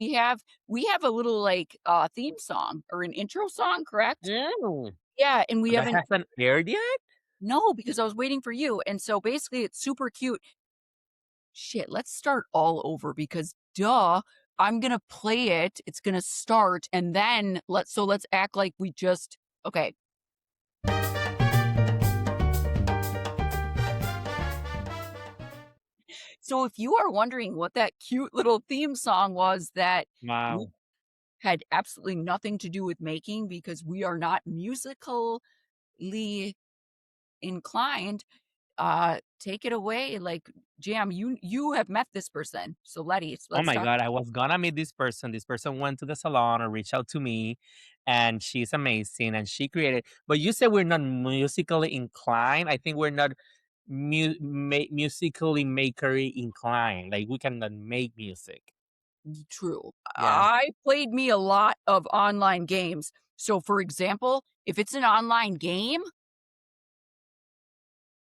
we have a little, like, theme song or an intro song, correct? Mm, Yeah, and we that haven't hasn't aired yet? no, because I was waiting for you, and so basically it's super cute. Shit, let's start all over because duh, I'm gonna play it, it's gonna start, and then let's act like we just okay. So if you are wondering what that cute little theme song was that we Wow. had absolutely nothing to do with making because we are not musically inclined, take it away, like, Jam, you have met this person, so Oh let's my talk. god, I was gonna meet this person. This person went to the salon or reached out to me, and she's amazing, and she created but you said we're not musically inclined. I think we're not musically makery inclined, like, we cannot make music. True. Yeah, I played me a lot of online games. So, for example, if it's an online game,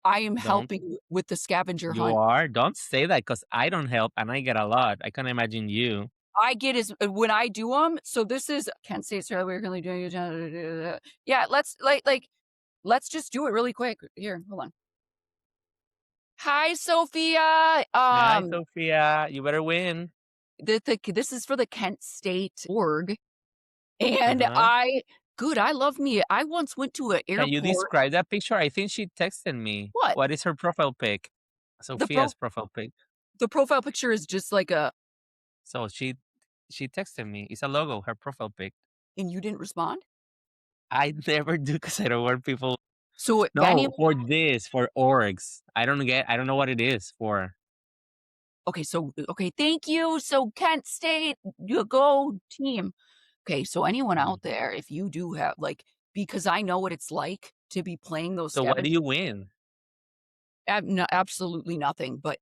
I am don't helping with the scavenger you hunt. are? Don't say that because I don't help, and I get a lot. I can imagine you. I get as when I do them. So this is can't say it's really we're currently doing it. Yeah, let's let's just do it really quick. Here, hold on. Hi, Sophia. Hi, Sophia, you better win. This is for the Kent State org, and Uh-huh. I love me. I once went to an Can you airport. describe that picture? I think she texted me. What What is her profile pic? the pro Sophia's profile pic. the profile picture is just like a, So she texted me. It's a logo, her profile pic. and you didn't respond. I never do because I don't want people. So if any No, for this, for orgs. I don't know what it is for. okay, so okay, thank you. So Kent State, you go team. Okay, so anyone Mhm. out there, if you do have like because I know what it's like to be playing those So what do scavenger you win? no, absolutely nothing, but,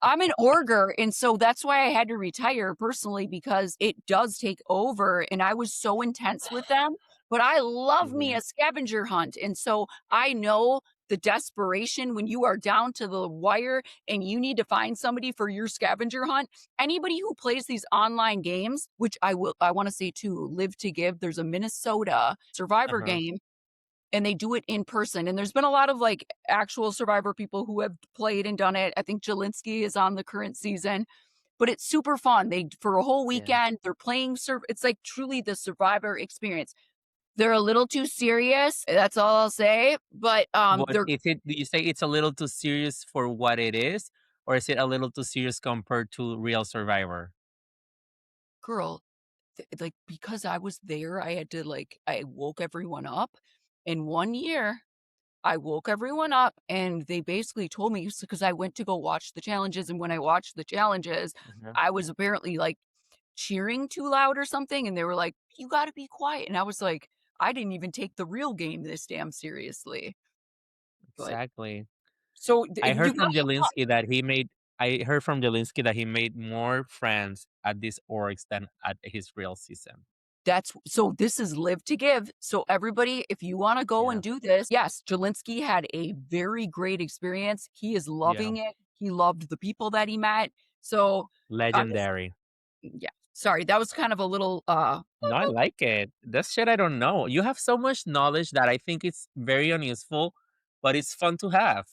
I'm an orger, and so that's why I had to retire personally because it does take over, and I was so intense with them, but I love me Mhm. a scavenger hunt, and so I know the desperation when you are down to the wire and you need to find somebody for your scavenger hunt. Anybody who plays these online games, which I wanna say too, Live to Give, there's a Minnesota Survivor Uh-huh. game and they do it in person. And there's been a lot of like actual Survivor people who have played and done it. I think Jelinski is on the current season, but it's super fun. They for a whole Yeah. weekend, they're playing it's like truly the Survivor experience. They're a little too serious. That's all I'll say. But What they're is it? Do you say it's a little too serious for what it is, or is it a little too serious compared to Real Survivor? girl, like because I was there, I had to like I woke everyone up. In 1 year, I woke everyone up and they basically told me because I went to go watch the challenges, and when I watched the challenges, Uh-huh. I was apparently, like, cheering too loud or something, and they were like, "You gotta be quiet," and I was like, "I didn't even take the real game this damn seriously." But Exactly. so, I you heard got from Jelinski that he made I heard from Jelinski that he made more friends at these orgs than at his real season. that's so this is Live to Give, so everybody, if you wanna go Yeah. and do this yes, Jelinski had a very great experience, he is Yeah. loving it, he loved the people that he met, so, I'm just Legendary. yeah, sorry, that was kind of a little, No, I like it. That's shit I don't know. You have so much knowledge that I think it's very unuseful, but it's fun to have.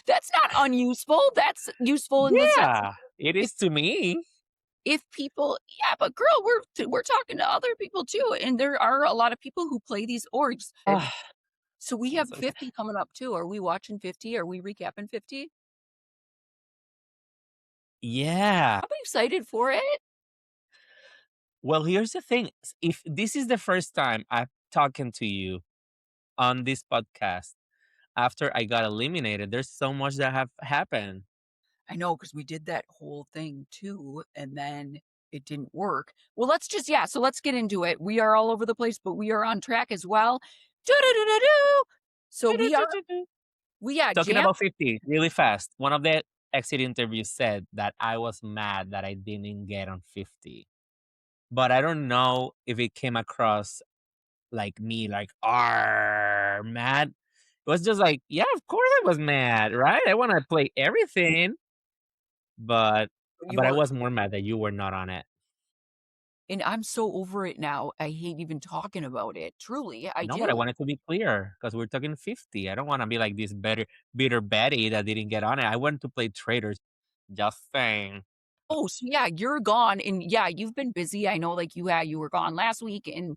that's not unuseful, that's useful in the sense Yeah, it if is to me. people yeah, but girl, we're talking to other people too, and there are a lot of people who play these orgs. Ah, So we I'm have so 50 coming up too. Are we watching 50? Are we recapping 50? yeah. I'm excited for it. Well, here's the thing. If this is the first time I'm talking to you on this podcast after I got eliminated, there's so much that have happened. I know because we did that whole thing too, and then it didn't work. Well, let's just yeah, so let's get into it. We are all over the place, but we are on track as well. Do-do-do-do-do. So we yeah, Talking Jam about 50 really fast. One of the exit interviews said that I was mad that I didn't get on 50. But I don't know if it came across like me, like, are mad. It was just like, yeah, of course I was mad, right? I want to play everything. but You but I were was more mad that you were not on it. and I'm so over it now, I hate even talking about it, truly, I No, but I do. wanted to be clear because we're talking 50. I don't wanna be like this bitter Betty that didn't get on it. I went to play Traitors. Just saying. Oh, so yeah, you're gone, and yeah, you've been busy, I know, like, you were gone last week, and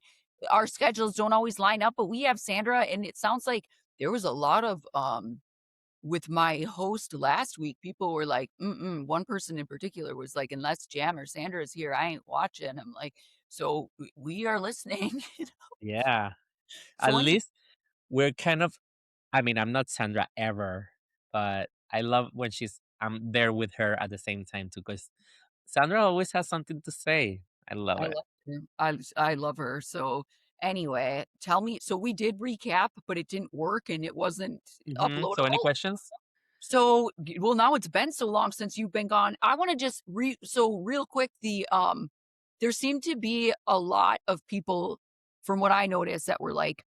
our schedules don't always line up, but we have Sandra, and it sounds like there was a lot of, with my host last week, people were like, "Mm-mm," one person in particular was like, "Unless Jam or Sandra is here, I ain't watching." I'm like, "So, we are listening." Yeah. At So any least we're kind of I mean, I'm not Sandra ever, but I love when I'm there with her at the same time too, because Sandra always has something to say. I love I it. love her. I love her, so, anyway, tell me so we did recap, but it didn't work and it wasn't So any uploadable? questions? So, well, now it's been so long since you've been gone. I wanna just so real quick, there seemed to be a lot of people, from what I noticed, that were like,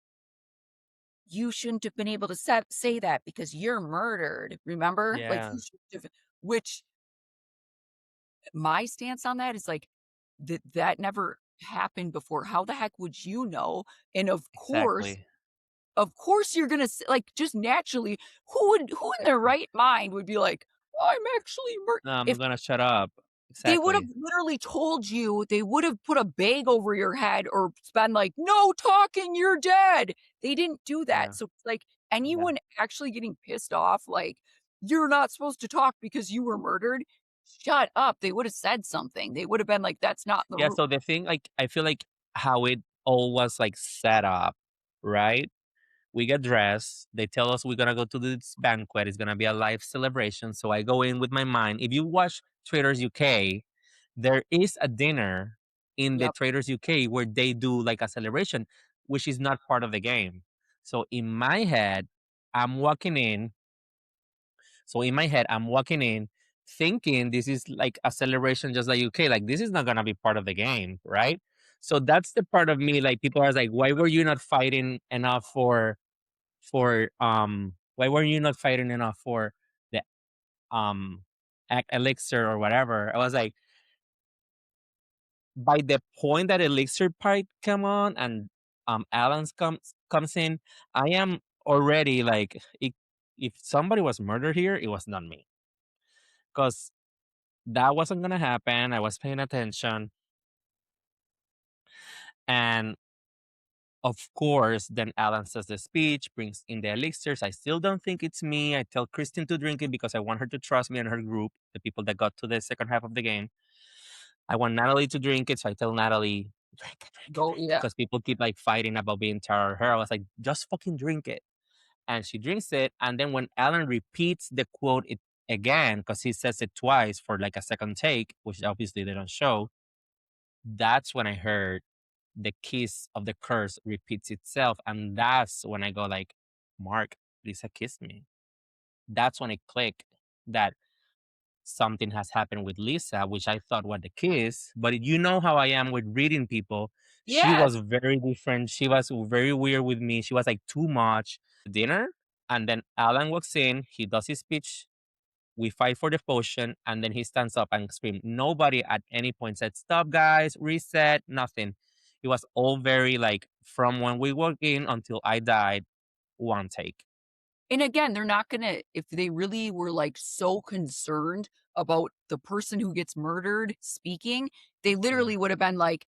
"You shouldn't have been able to say that because you're murdered." Remember? Like, Yeah, you should have which my stance on that is like, that never happened before. How the heck would you know? And exactly. of course you're gonna like, just naturally, who in their right mind would be like, "I'm actually No, I'm if gonna shut up. they would have Exactly. literally told you, they would have put a bag over your head or been like, "No talking, you're dead." They didn't do that, Yeah, so it's like yeah. anyone actually getting pissed off, like, "You're not supposed to talk because you were murdered." Shut up, they would have said something. They would have been like, "That's not the Yeah, rule." so the thing, like, I feel like how it all was, like, set up, right? We get dressed. They tell us we're gonna go to this banquet. It's gonna be a live celebration. So I go in with my mind. If you watch Traders UK, there is a dinner in the Yep. Traders UK where they do like a celebration, which is not part of the game. So in my head, I'm walking in. So in my head, I'm walking in thinking this is like a celebration just like UK. Like this is not gonna be part of the game, right? So that's the part of me. Like people are like, why were you not fighting enough for why were you not fighting enough for the um elixir or whatever? I was like, by the point that elixir part come on and Alan's comes in, I am already like if somebody was murdered here, it was not me. Because that wasn't gonna happen. I was paying attention. And of course, then Alan says the speech, brings in the elixirs. I still don't think it's me. I tell Kristen to drink it because I want her to trust me and her group, the people that got to the second half of the game. I want Natalie to drink it, so I tell Natalie, drink it, Go yeah. because people keep like fighting about being tired of her. I was like, just fucking drink it. And she drinks it. And then when Alan repeats the quote again, because he says it twice for like a second take, which obviously they don't show, that's when I heard the kiss of the curse repeats itself, and that's when I go like, "Mark, Lisa kissed me." That's when it clicked that something has happened with Lisa, which I thought was the kiss. But you know how I am with reading people. She was Yes. very different. She was very weird with me. She was like too much. Dinner, and then Alan walks in. He does his speech. We fight for the potion, and then he stands up and screams. Nobody at any point said, "Stop, guys, reset," nothing. It was all very like from when we walked in until I died, one take. And again, they're not gonna if they really were, like, so concerned about the person who gets murdered speaking, they Yeah. literally would have been like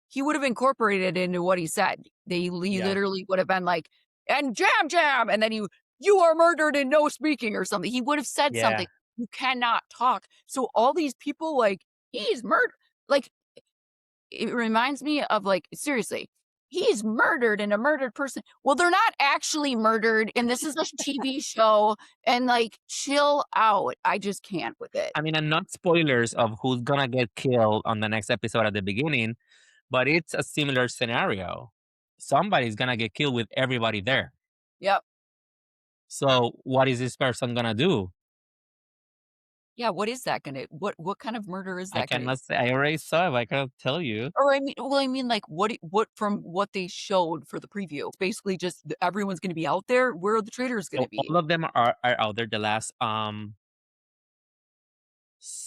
he would have incorporated it into what he said. He Yeah. literally would have been like, "And jam, jam," and then "You are murdered and no speaking," or something. He would have said something. Yeah. You cannot talk. So all these people, like, "He's murdered," like, it reminds me of, like, seriously, he's murdered and a murdered person. Well, they're not actually murdered, and this is a TV show, and, like, chill out. I just can't with it. I mean, and not spoilers of who's gonna get killed on the next episode at the beginning, but it's a similar scenario. Somebody's gonna get killed with everybody there. Yep. So what is this person gonna do? Yeah, what is that gonna what kind of murder is I that gonna cannot say. I already saw it. I cannot tell you. or I mean, like, what from what they showed for the preview, it's basically just everyone's gonna be out there. Where are the traitors gonna So be? all of them are out there. The last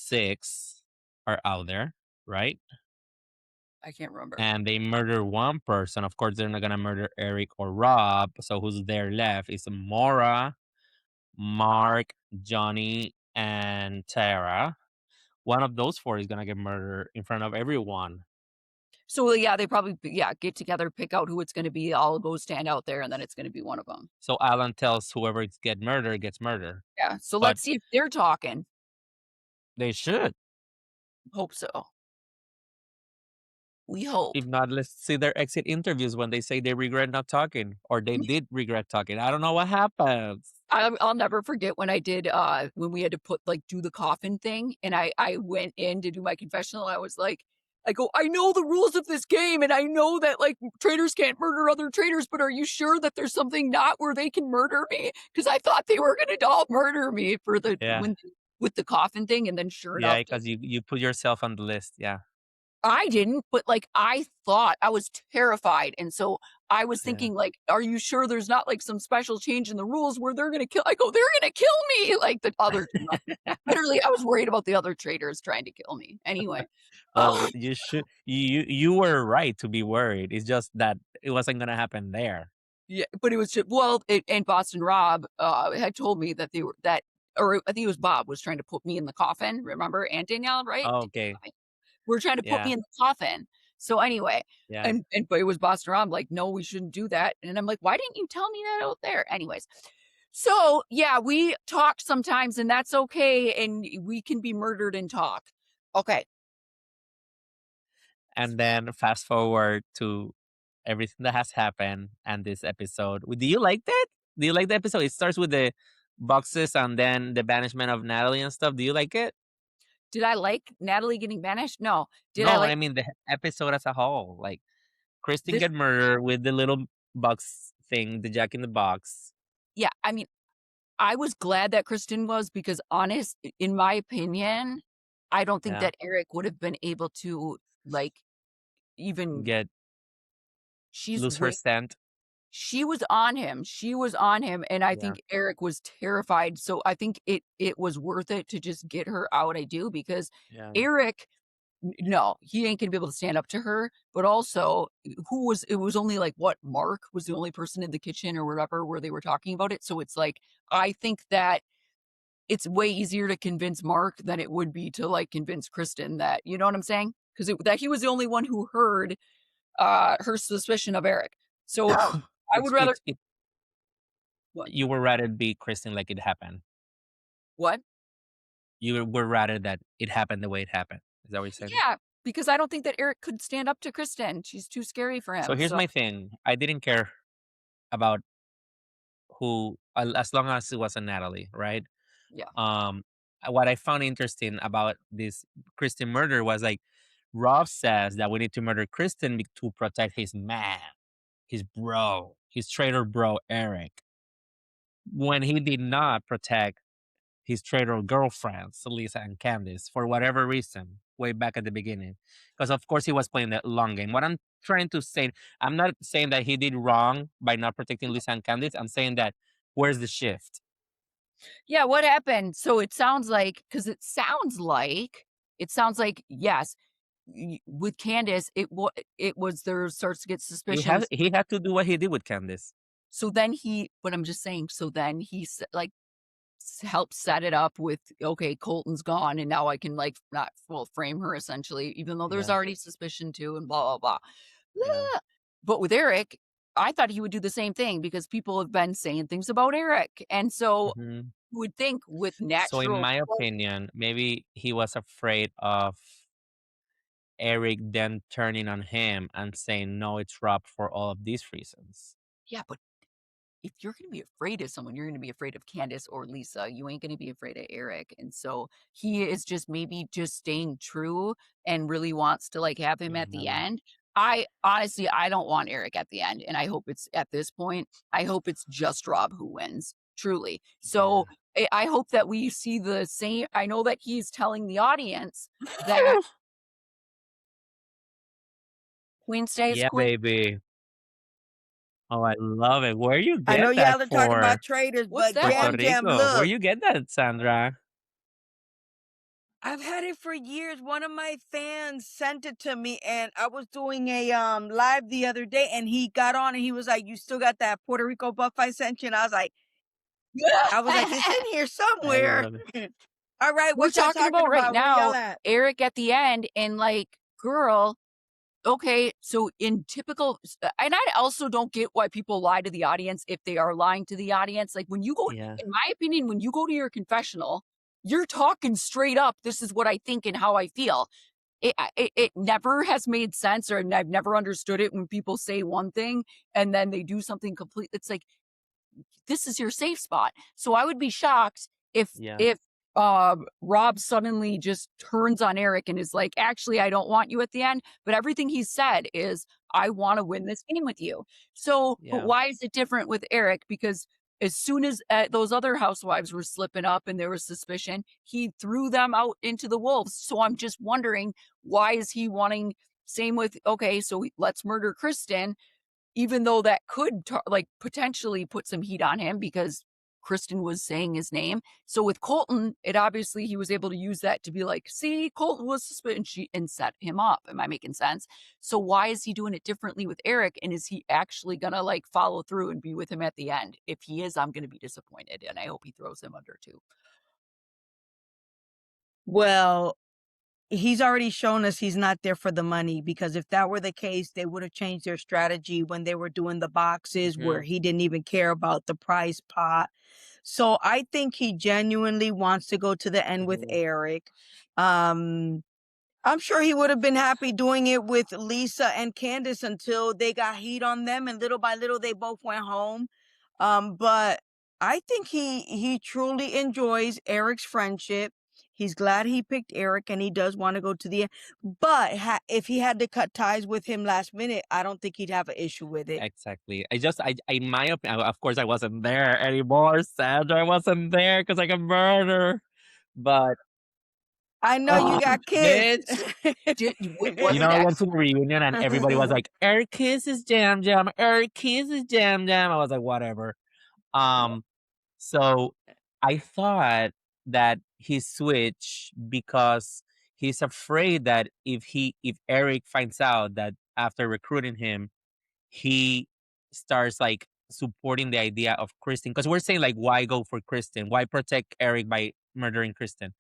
6 are out there, right? I can't remember. And they murder one person. Of course, they're not gonna murder Eric or Rob. So who's there left is Mora, Mark, Johnny, and Tara. One of those 4 is gonna get murdered in front of everyone. So, yeah, they probably yeah, get together, pick out who it's gonna be, I'll go stand out there, and then it's gonna be one of them. So Alan tells whoever is get murdered gets murdered. Yeah, so But let's see if they're talking. they should. Hope so. We If hope. not, let's see their exit interviews when they say they regret not talking or they did regret talking. I don't know what happens. I'll never forget when I did, when we had to put like, do the coffin thing, and I went in to do my confessional, I was like I go, "I know the rules of this game, and I know that, like, traitors can't murder other traitors, but are you sure that there's something not where they can murder me? Because I thought they were gonna all murder me for the Yeah. when with the coffin thing, and then sure Yeah, enough, because you put yourself on the list. Yeah. I didn't, but, like, I thought I was terrified, and so I was Yeah. thinking, like, "Are you sure there's not, like, some special change in the rules where they're gonna kill" I go, "They're gonna kill me!" Like, the other literally, I was worried about the other traitors trying to kill me. Anyway, Well, oh, you should you were right to be worried. It's just that it wasn't gonna happen there. yeah, but it was just well, and Boston Rob, had told me that they were that or I think it was Bob was trying to put me in the coffin, remember? And Danielle, right? Oh, okay. Were trying to put me Yeah. in the coffin. So anyway, Yeah. and but it was Boston Rob, like, "No, we shouldn't do that." And I'm like, "Why didn't you tell me that out there?" Anyways, so, yeah, we talk sometimes, and that's okay, and we can be murdered and talk. Okay. And then fast forward to everything that has happened and this episode. Do you like that? Do you like the episode? It starts with the boxes and then the banishment of Natalie and stuff. Do you like it? Did I like Natalie getting banished? No. Did I No, I like mean the episode as a whole. Like Kristen this? get murdered with the little box thing, the Jack in the Box. Yeah, I mean, I was glad that Kristen was because in my opinion, I don't think Yeah. that Eric would have been able to, like, even Get she's lose her way scent. she was on him, and I Yeah. think Eric was terrified, so I think it was worth it to just get her out, I do, because Yeah. Eric no, he ain't gonna be able to stand up to her, but also, it was only, like, what, Mark was the only person in the kitchen or whatever where they were talking about it, so it's like, I think that it's way easier to convince Mark than it would be to, like, convince Kristen that you know what I'm saying? 'Cause that he was the only one who heard, her suspicion of Eric. So, I would rather It what? you would rather be Kristen like it happened. What? You would rather that it happened the way it happened. Is that what you're saying? Yeah, because I don't think that Eric could stand up to Kristen. She's too scary for So him, here's so my thing. I didn't care about who as long as it wasn't Natalie, right? yeah. Um, what I found interesting about this Kristen murder was like Rob says that we need to murder Kristen to protect his man, his bro, his traitor bro Eric, when he did not protect his traitor girlfriends, Lisa and Candice, for whatever reason, way back at the beginning. Because of course he was playing the long game. What I'm trying to say, I'm not saying that he did wrong by not protecting Lisa and Candice. I'm saying that where's the shift? Yeah, what happened? So it sounds like because it sounds like, yes, with Candace, it was there starts to get suspicions. He had to do what he did with Candice. So then but I'm just saying, so then like helped set it up with okay, Colton's gone, and now I can like not well frame her essentially, even though there's Yeah, already suspicion too, and blah blah blah. yeah. Blah. But with Eric, I thought he would do the same thing because people have been saying things about Eric, and so Mhm. you would think with So in natural my opinion, maybe he was afraid of Eric then turning on him and saying, "No, it's Rob for all of these reasons." yeah, but if you're gonna be afraid of someone, you're gonna be afraid of Candace or Lisa. You ain't gonna be afraid of Eric. And so he is just maybe just staying true and really wants to like have him Yeah, at the no. end. I honestly I don't want Eric at the end. And I hope it's at this point, I hope it's just Rob who wins. Truly. Yeah. So I hope that we see the same. I know that he's telling the audience that Queen stays Yeah, Queen. baby. Oh, I love it. Where you I know get that y'all are talking for? about traitors, What's but that? Puerto Jam Jam, Rico. Where look, you get that, Sandra? I've had it for years. One of my fans sent it to me and I was doing a live the other day and he got on and he was like, "You still got that Puerto Rico buff I sent you?" And I was like, "It's in here I somewhere." love it. All right, We're what y'all talking talking about right about? Where y'all now, at? Eric at the end and like, girl, okay, so in typical and I also don't get why people lie to the audience if they are lying to the audience. Like when you go Yeah, in my opinion, when you go to your confessional, you're talking straight up, "This is what I think and how I feel." It never has made sense or I've never understood it when people say one thing and then they do something complete it's like, this is your safe spot. So I would be shocked yeah, if Rob suddenly just turns on Eric and is like, "Actually, I don't want you at the end," but everything he said is, "I wanna win this game with you." So, but yeah. why is it different with Eric? Because as soon as, those other housewives were slipping up and there was suspicion, he threw them out into the wolves. So I'm just wondering, why is he wanting same with, okay, so let's murder Kristen even though that could like, potentially put some heat on him because Kristen was saying his name. So with Colton, it obviously he was able to use that to be like, "See, Colton was suspicious," and set him up. Am I making sense? So why is he doing it differently with Eric, and is he actually gonna, like, follow through and be with him at the end? If he is, I'm gonna be disappointed, and I hope he throws him under too. Well, he's already shown us he's not there for the money because if that were the case, they would have changed their strategy when they were doing the boxes where Mhm, he didn't even care about the prize pot. So I think he genuinely wants to go to the end with mhm. Eric. Um, I'm sure he would have been happy doing it with Lisa and Candace until they got heat on them, and little by little they both went home. But I think he truly enjoys Eric's friendship. He's glad he picked Eric, and he does want to go to the end. But if he had to cut ties with him last minute, I don't think he'd have an issue with it. Exactly. In my opinion, of course, I wasn't there anymore. Sandra wasn't there because I got murdered. But I know you oh, got kids. bitch. Was You it know, I went actually? to the reunion and everybody was like, Eric kisses Jam Jam, Eric kisses Jam Jam. I was like, whatever. Um, so I thought that he switched because he's afraid that if Eric finds out that after recruiting him, he starts like supporting the idea of Kristen. Because we're saying like, why go for Kristen? Why protect Eric by murdering Kristen?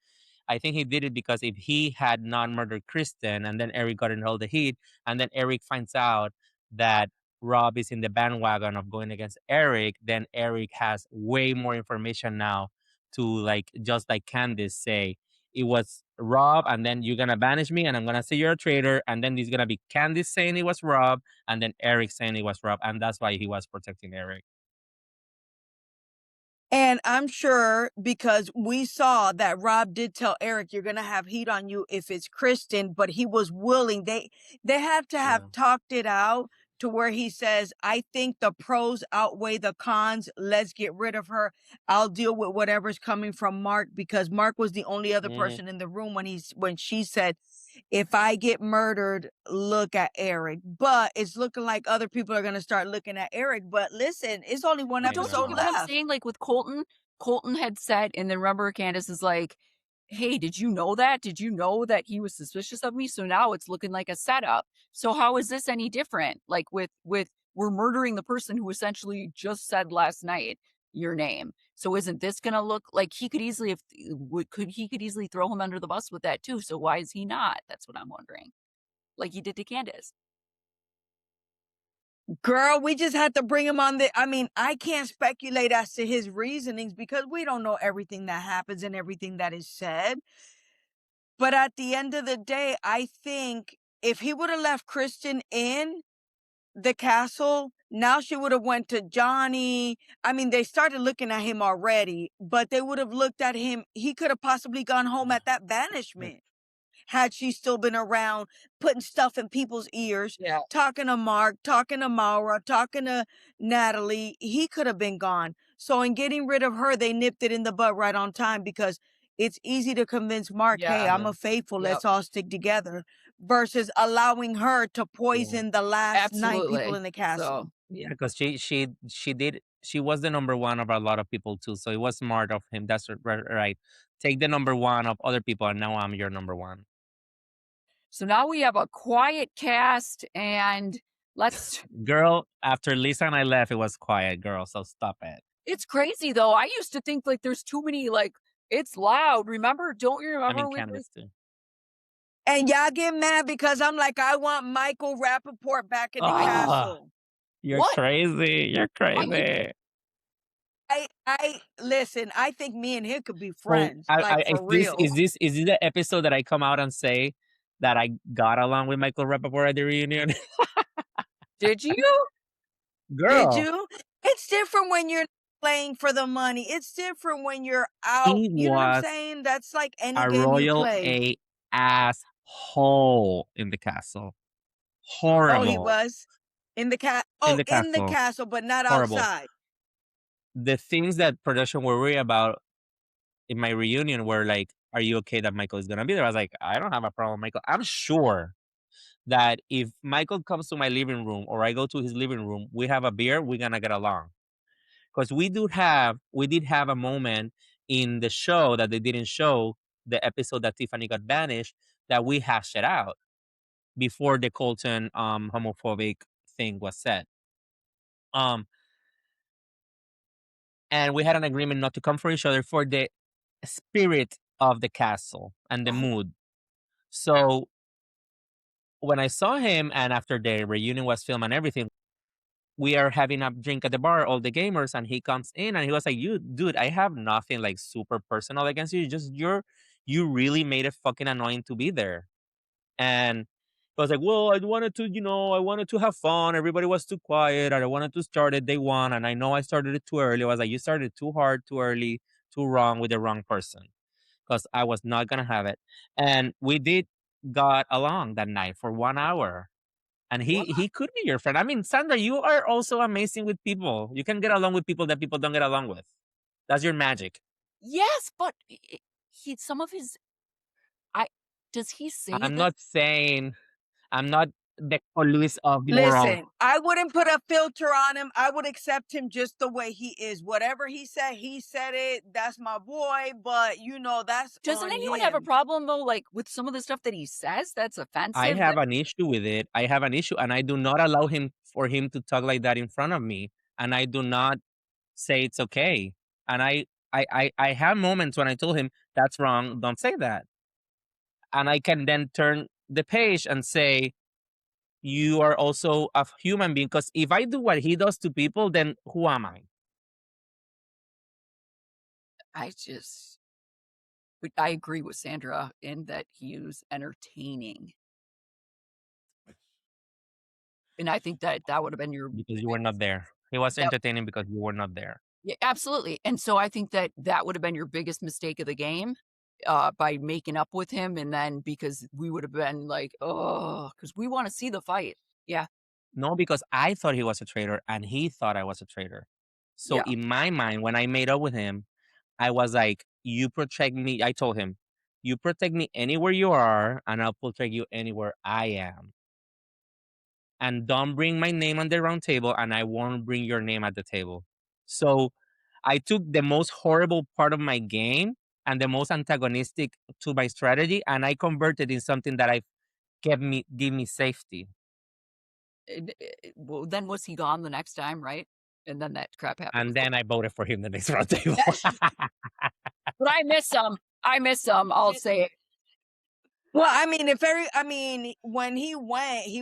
I think he did it because if he had not murdered Kristen and then Eric got in all the heat, and then Eric finds out that Rob is in the bandwagon of going against Eric, then Eric has way more information now to like just like Candice say, it was Rob, and then you're gonna banish me, and I'm gonna say you're a traitor, and then there's gonna be Candice saying it was Rob, and then Eric saying it was Rob, and that's why he was protecting Eric. And I'm sure because we saw that Rob did tell Eric, "You're gonna have heat on you if it's Kristen," but he was willing. They have to have Yeah. talked it out to where he says, "I think the pros outweigh the cons. Let's get rid of her. I'll deal with whatever's coming from Mark," because Mark was the only other Mhm. person in the room when she said, "If I get murdered, look at Eric." But it's looking like other people are gonna start looking at Eric. But listen, it's only one But I don't you episode get what know. I'm left. saying? Like with Colton, Colton had said, and then remember Candace is like, "Hey, did you know that? Did you know that he was suspicious of me?" So now it's looking like a setup. So how is this any different? Like with we're murdering the person who essentially just said last night your name. So isn't this gonna look like he could easily if would could he could easily throw him under the bus with that too? So why is he not? That's what I'm wondering. Like he did to Candace. Girl, we just had to bring him on I mean, I can't speculate as to his reasonings because we don't know everything that happens and everything that is said. But at the end of the day, I think if he would have left Kristen in the castle, now she would have went to Johnny. I mean, they started looking at him already, but they would have looked at him. He could have possibly gone home at that banishment had she still been around, putting stuff in people's ears, Yeah. talking to Mark, talking to Maura, talking to Natalie, he could have been gone. So in getting rid of her, they nipped it in the butt right on time because it's easy to convince Mark, "Hey, Yeah. I'm Yeah. a faithful, Yep. let's all stick together," versus allowing her to Yeah. poison the last 9 people Absolutely. in the castle. So Yeah, because she was the number one of a lot of people too. So it was smart of him. That's right. take the number one of other people, and now I'm your number one. So now we have a quiet cast, and let's Girl, after Lisa and I left, it was quiet, girl. So stop it. it's crazy though. I used to think like there's too many like it's loud. Remember? Don't you I mean, remember when Candace too. And y'all get mad because I'm like, I want Michael Rapaport back in the Ah, castle. you're what? crazy. You're I mean, crazy. I listen, I think me and him could be So, friends, like is for this real. is this is this the episode that I come out and say that I got along with Michael Rapaport at the reunion? did you? Did Girl, you? It's different when you're playing for the money. It's different when you're out. he You know what I'm was saying? That's like any a game you royal play. a asshole in the castle. Oh, he Horrible was in the in Oh, the in the castle. castle, but not Horrible. outside. The things that production were worried about in my reunion were like, "Are you okay that Michael is gonna be there?" I was like, "I don't have a problem, with Michael. I'm sure that if Michael comes to my living room or I go to his living room, we have a beer, we're gonna get along." Because we did have a moment in the show that they didn't show, the episode that Tiffany got banished, that we hashed it out before the Colton homophobic thing was said. Um, and we had an agreement not to come for each other for the spirit of the castle and the Oh, mood. So when I saw him, and after the reunion was filmed and everything, we are having a drink at the bar, all the gamers, and he comes in and he was like, "You, dude, I have nothing like super personal against you. Just you really made it fucking annoying to be there." And I was like, "Well, I wanted to, I wanted to have fun. Everybody was too quiet, and I wanted to start it day one. And I know I started it too early." I was like, "You started too hard, too early, too wrong with the wrong person." Because I was not gonna have it. And we did got along that night for 1 hour. And what? he could be your friend. I mean, Sandra, you are also amazing with people. You can get along with people that people don't get along with. That's your magic. Yes, but he some of his I does he say I'm this? not saying I'm not the Luis of the world. Listen, I wouldn't put a filter on him. I would accept him just the way he is. Whatever he said it. That's my boy, but that's Doesn't on anyone have a him. problem though, like with some of the stuff that he says that's I offensive? have an issue with it. I have an issue, and I do not allow him to talk like that in front of me. And I do not say it's okay. And I have moments when I told him that's wrong. Don't say that. And I can then turn the page and say, you are also a human being. Because if I do what he does to people, then who am I? I just but I agree with Sandra in that he was entertaining. And I think that that would have been your Because you were not there. He was that entertaining because you were not there. yeah, absolutely. And so I think that that would have been your biggest mistake of the game, by making up with him, and then because we would have been like, oh, because we wanna see the fight. Yeah, No, because I thought he was a traitor and he thought I was a traitor. So yeah. in my mind, when I made up with him, I was like, you protect me. I told him, you protect me anywhere you are, and I'll protect you anywhere I am. And don't bring my name on the round table, and I won't bring your name at the table. So I took the most horrible part of my game and the most antagonistic to my strategy, and I converted in something that I give me safety. Well, then was he gone the next time, right? And then that crap happened And with Col then I voted for him the next round table. but I miss him. I miss him, I'll say it. Well, when he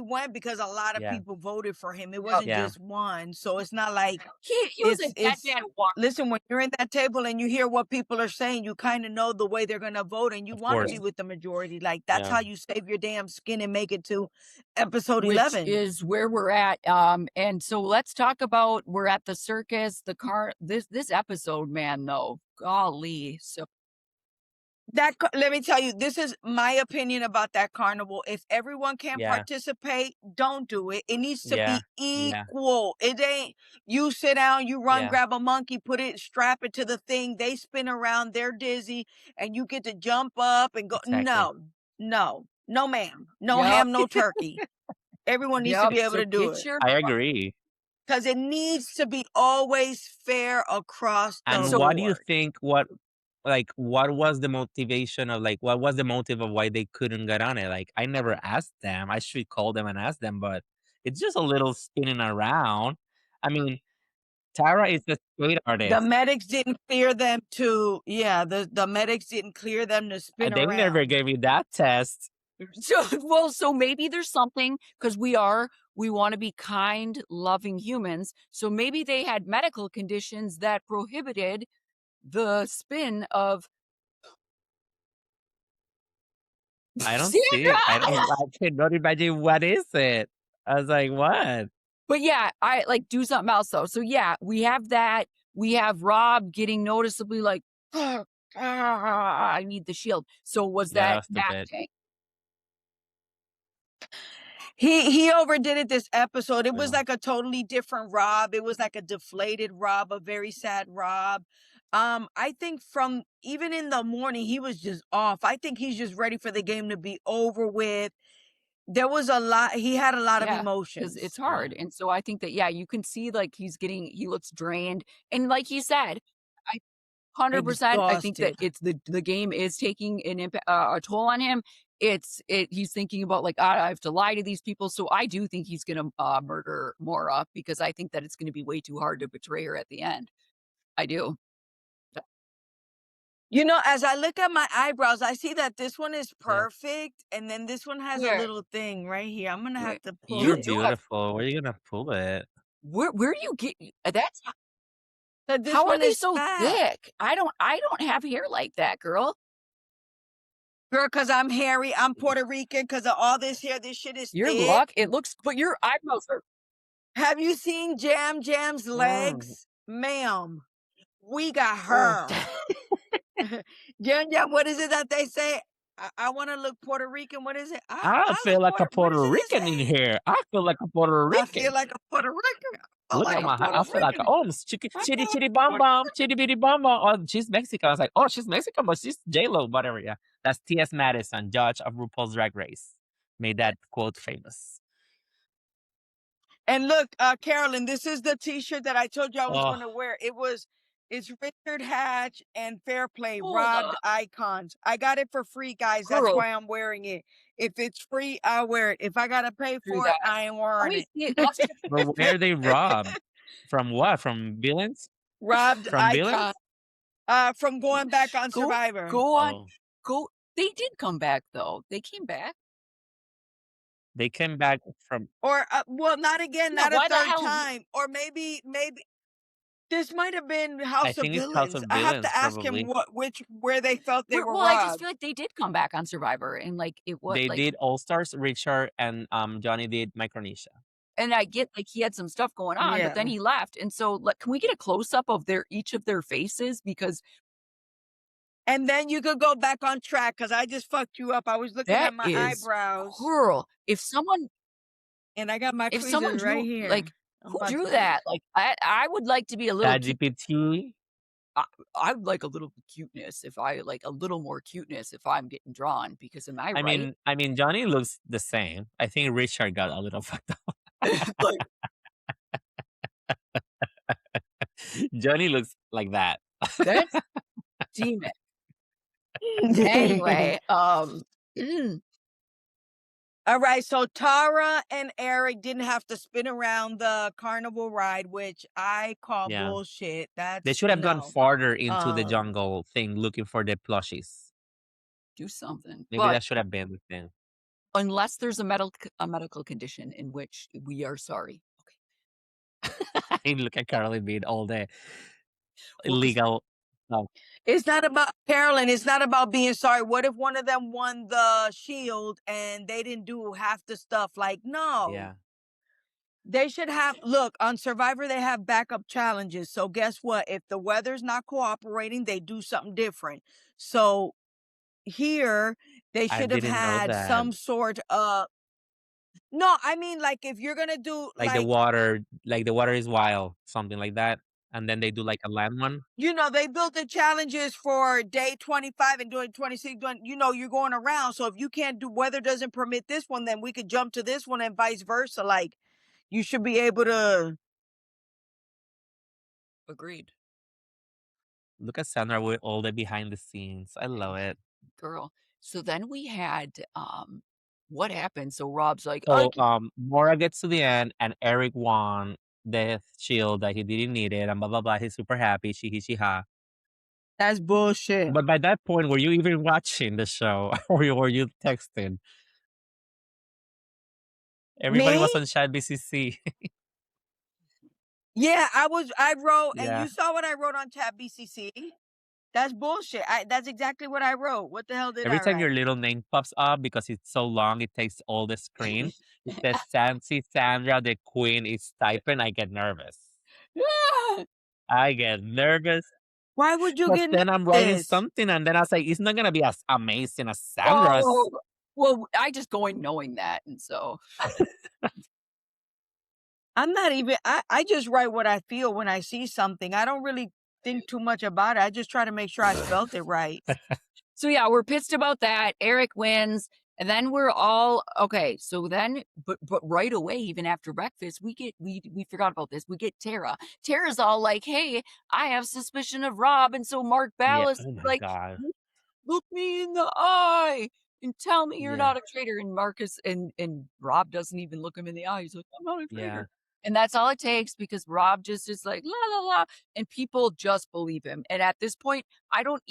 went because a lot of Yeah. people voted for him. It Yep. wasn't Yeah. just one. So it's not like He was a dead it's man walking. listen, when you're in that table and you hear what people are saying, you kind of know the way they're gonna vote and you Of want to course. be with the majority. Like that's Yeah. how you save your damn skin and make it to episode Which 11. is where we're at. And so let's talk about we're at the circus, the car. This episode, man, though, golly, so Let me tell you, this is my opinion about that carnival. If everyone can Yeah. participate, don't do it. It needs to Yeah. be Yeah. equal. It ain't you sit down, you run, Yeah. grab a monkey, strap it to the thing, they spin around, they're dizzy, and you get to jump up and go. Exactly. No, ma'am. No Yep. ham, no turkey. Everyone needs to Yep. be able So to do get it. your I agree. Because it needs to be always fair across the And So what do you board. think like, what was the motivation of, like, what was the motive of why they couldn't get on it? Like, I never asked them. I should call them and ask them, but it's just a little spinning around. I mean, Tara is a skate The artist. medics didn't clear them to yeah, the medics didn't clear them to spin They never around. gave me that test. So, well, so maybe there's something because we want to be kind, loving humans. So maybe they had medical conditions that prohibited the spin of I don't see it. Sandra. I cannot imagine what is it. I was like, "What?" But yeah, I like do something else though. So yeah, we have that. We have Rob getting noticeably like, I need the shield. So was Yeah, that that was that stupid. tank? He overdid it this episode. It was Yeah. like a totally different Rob. It was like a deflated Rob, a very sad Rob. I think from even in the morning, he was just off. I think he's just ready for the game to be over with. There was a lot, he had a lot of Yeah, because it's emotions. hard. Yeah. And so I think that yeah, you can see like he looks drained. And like he said, I 100%. I think that Exhausted. it's the game is taking a toll on him. He's thinking about like I have to lie to these people. So I do think he's gonna murder Mora because I think that it's gonna be way too hard to betray her at the end. I do. You know, as I look at my eyebrows, I see that this one is Yeah. perfect, and then this one has a Where little thing right here. I'm gonna have where to pull You're you it. have beautiful. Where are you gonna pull it? where do you get that's So this how are one they is so fat. thick? I don't have hair like that, girl. Girl, cause I'm hairy, I'm Puerto Rican, cause of all this hair, this shit is Your thick. luck, it looks but your eyebrows are Have you seen Jam's Mm. legs? Ma'am, we got oh. her. Jam, what is it that they say? I wanna look Puerto Rican. What is it? I I feel look like a Puerto what Puerto is it they Rican in say? here. I feel like a Puerto I feel Rican. like a Puerto Rican. I feel Look like at a my Puerto I feel like, Rican. oh, chicky I chitty feel like chitty a bum Puerto bum, chitty bitty bum bum. Oh, she's Mexican. I was like, oh, she's Mexican, but she's J-Lo, whatever. Yeah. That's T.S. Madison, judge of RuPaul's Drag Race. Made that quote famous. And look, Carolyn, this is the T-shirt that I told you I was Oh, going to wear. It's Richard Hatch and Fairplay Hold robbed up, icons. I got it for free, guys. That's girl, why I'm wearing it. If it's free, I'll wear it. If I gotta pay do for it, that. I ain't Let wearing me it. see it. Let's but where they robbed? From what? From villains? Robbed From icon. villains? From going back on go Survivor. go on. Oh, Go they did come back though. They came back. they came back from. Or well, not again, Yeah, not a why the third hell time. Or maybe this might have been I House of think it's House Villains. of I have Villains, to ask him probably. where they felt they were well, I just robbed. feel like they did come back on Survivor and like it was They like did All Stars. Richard and Johnny did Micronesia. and I get like he had some stuff going on, but then Yeah. he left. And so like can we get a close up of their each of their faces? Because And then you could go back on track because I just fucked you up. I was looking that at my is eyebrows girl, and I got my if someone tweezers right drew like here. I'm who about drew to. that? Like I would like to be a little cute. ChatGPT. I would like a little cuteness if I like a little more cuteness if I'm getting drawn because am I right? I mean, Johnny looks the same. I think Richard got a little fucked up. Like Johnny looks like that. that's demon. Anyway, mm, All right, so Tara and Eric didn't have to spin around the carnival ride, which I call Yeah, bullshit. they That's should have gone no. farther into the Um, jungle thing looking for the plushies. do something. Maybe But that should have been the thing. unless there's a medical condition in which we are sorry. Okay. I look at Caroline Bean all day. Well, because Illegal stuff. it's not about Carolyn. It's not about being sorry. What if one of them won the shield and they didn't do half the stuff? Like, no. Yeah, They should have look on Survivor, they have backup challenges. So guess what? If the weather's not cooperating, they do something different. So here they I should have didn't know had that. some sort of no, I mean like if you're gonna do Like the water is wild, something like that. And then they do like a land one. they built the challenges for day 25 and doing 26, you're going around. So if you can't do weather doesn't permit this one, then we could jump to this one and vice versa. Like you should be able to agreed. Look at Sandra with all the behind the scenes. I love it. girl. So then we had, what happened? So Rob's like, "I So Mora gets to the end and Eric won the shield that he didn't need it and blah blah blah. He's super happy. She ha. That's bullshit. But by that point, were you even watching the show or were you texting? Everybody Me? was on Chat BCC. Yeah, I wrote, and Yeah. you saw what I wrote on Chat BCC. That's bullshit. That's exactly what I wrote. What the hell did Every I time write? your little name pops up because it's so long, it takes all the screen. It says Sansi Sandra, the queen is typing. I get nervous. I get nervous Why would you because get then I'm writing nervous? something and then I was like, it's not gonna be as amazing as Sandra's. Oh, well, I just go in knowing that, and so I'm not even I just write what I feel when I see something. I don't really think too much about it. I just try to make sure I spelt it right. so yeah, we're pissed about that. Eric wins, and then we're all okay. So then, but right away, even after breakfast, we forgot about this. We get Tara. Tara's all like, "Hey, I have suspicion of Rob," and so Mark Yeah. Ballas is Oh my like, god. look me in the eye and tell me you're Yeah. not a traitor. And Marcus and Rob doesn't even look him in the eye. He's like, I'm not a Yeah. traitor. And that's all it takes because Rob just is like, la, la, la. And people just believe him. And at this point, I don't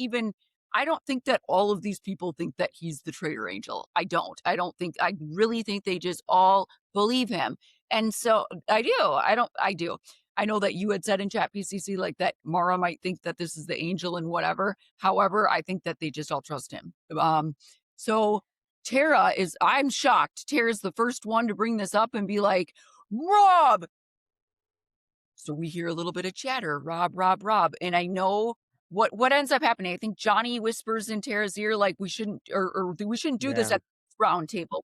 think that all of these people think that he's the traitor angel. I don't think, I really think they just all believe him. And so I do. I do. I know that you had said in chat PCC like that Mara might think that this is the angel and whatever. However, I think that they just all trust him. So Tara is, I'm shocked. Tara's the first one to bring this up and be like, Rob. So we hear a little bit of chatter, Rob, Rob, Rob. And I know what ends up happening. I think Johnny whispers in Tara's ear, like, we shouldn't, or we shouldn't do this Yeah. at the round table.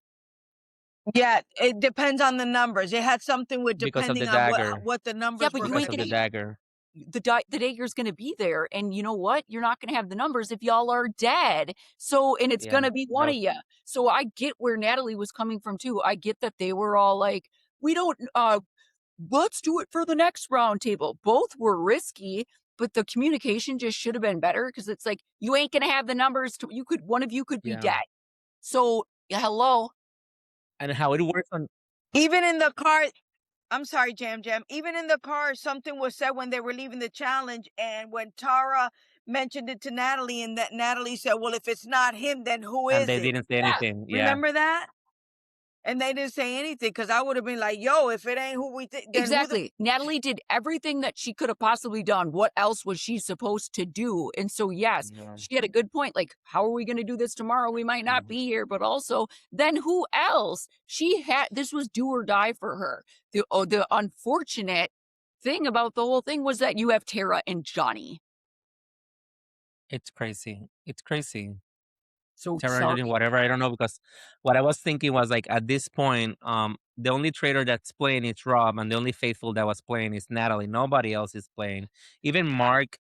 Yeah, it depends on the numbers. It had something with Because of the depending on dagger. what the Yeah, numbers but were you Because gonna ain't of the gonna, be. dagger. the dagger's going to be there, and you know what, you're not going to have the numbers if y'all are dead, so, and it's going Yeah. to be one of you. So I get where Natalie was coming from too. I get that they were all like, we don't let's do it for the next round table. Both were risky, but the communication just should have been better because it's like, you ain't going to have the numbers to, you could, one of you could be Yeah. dead. So yeah, hello. And how it works on Even in the car, I'm sorry, Jam Jam. Even in the car, something was said when they were leaving the challenge, and when Tara mentioned it to Natalie, and that Natalie said, "Well, if it's not him, then who and is they it?" didn't say Yeah. anything. Yeah. Remember that? And they didn't say anything because I would have been like, "Yo, if it ain't who we think, then who the?" Exactly. Natalie did everything that she could have possibly done. What else was she supposed to do? And so, yes, Yeah. she had a good point. Like, how are we going to do this tomorrow? We might not be here, but also, then who else? She had, this was do or die for her. The unfortunate thing about the whole thing was that you have Tara and Johnny. It's crazy. It's crazy. So Terror sorry. engine, whatever. I don't know because what I was thinking was like at this point, the only traitor that's playing is Rob, and the only faithful that was playing is Natalie. Nobody else is playing. Even Mark,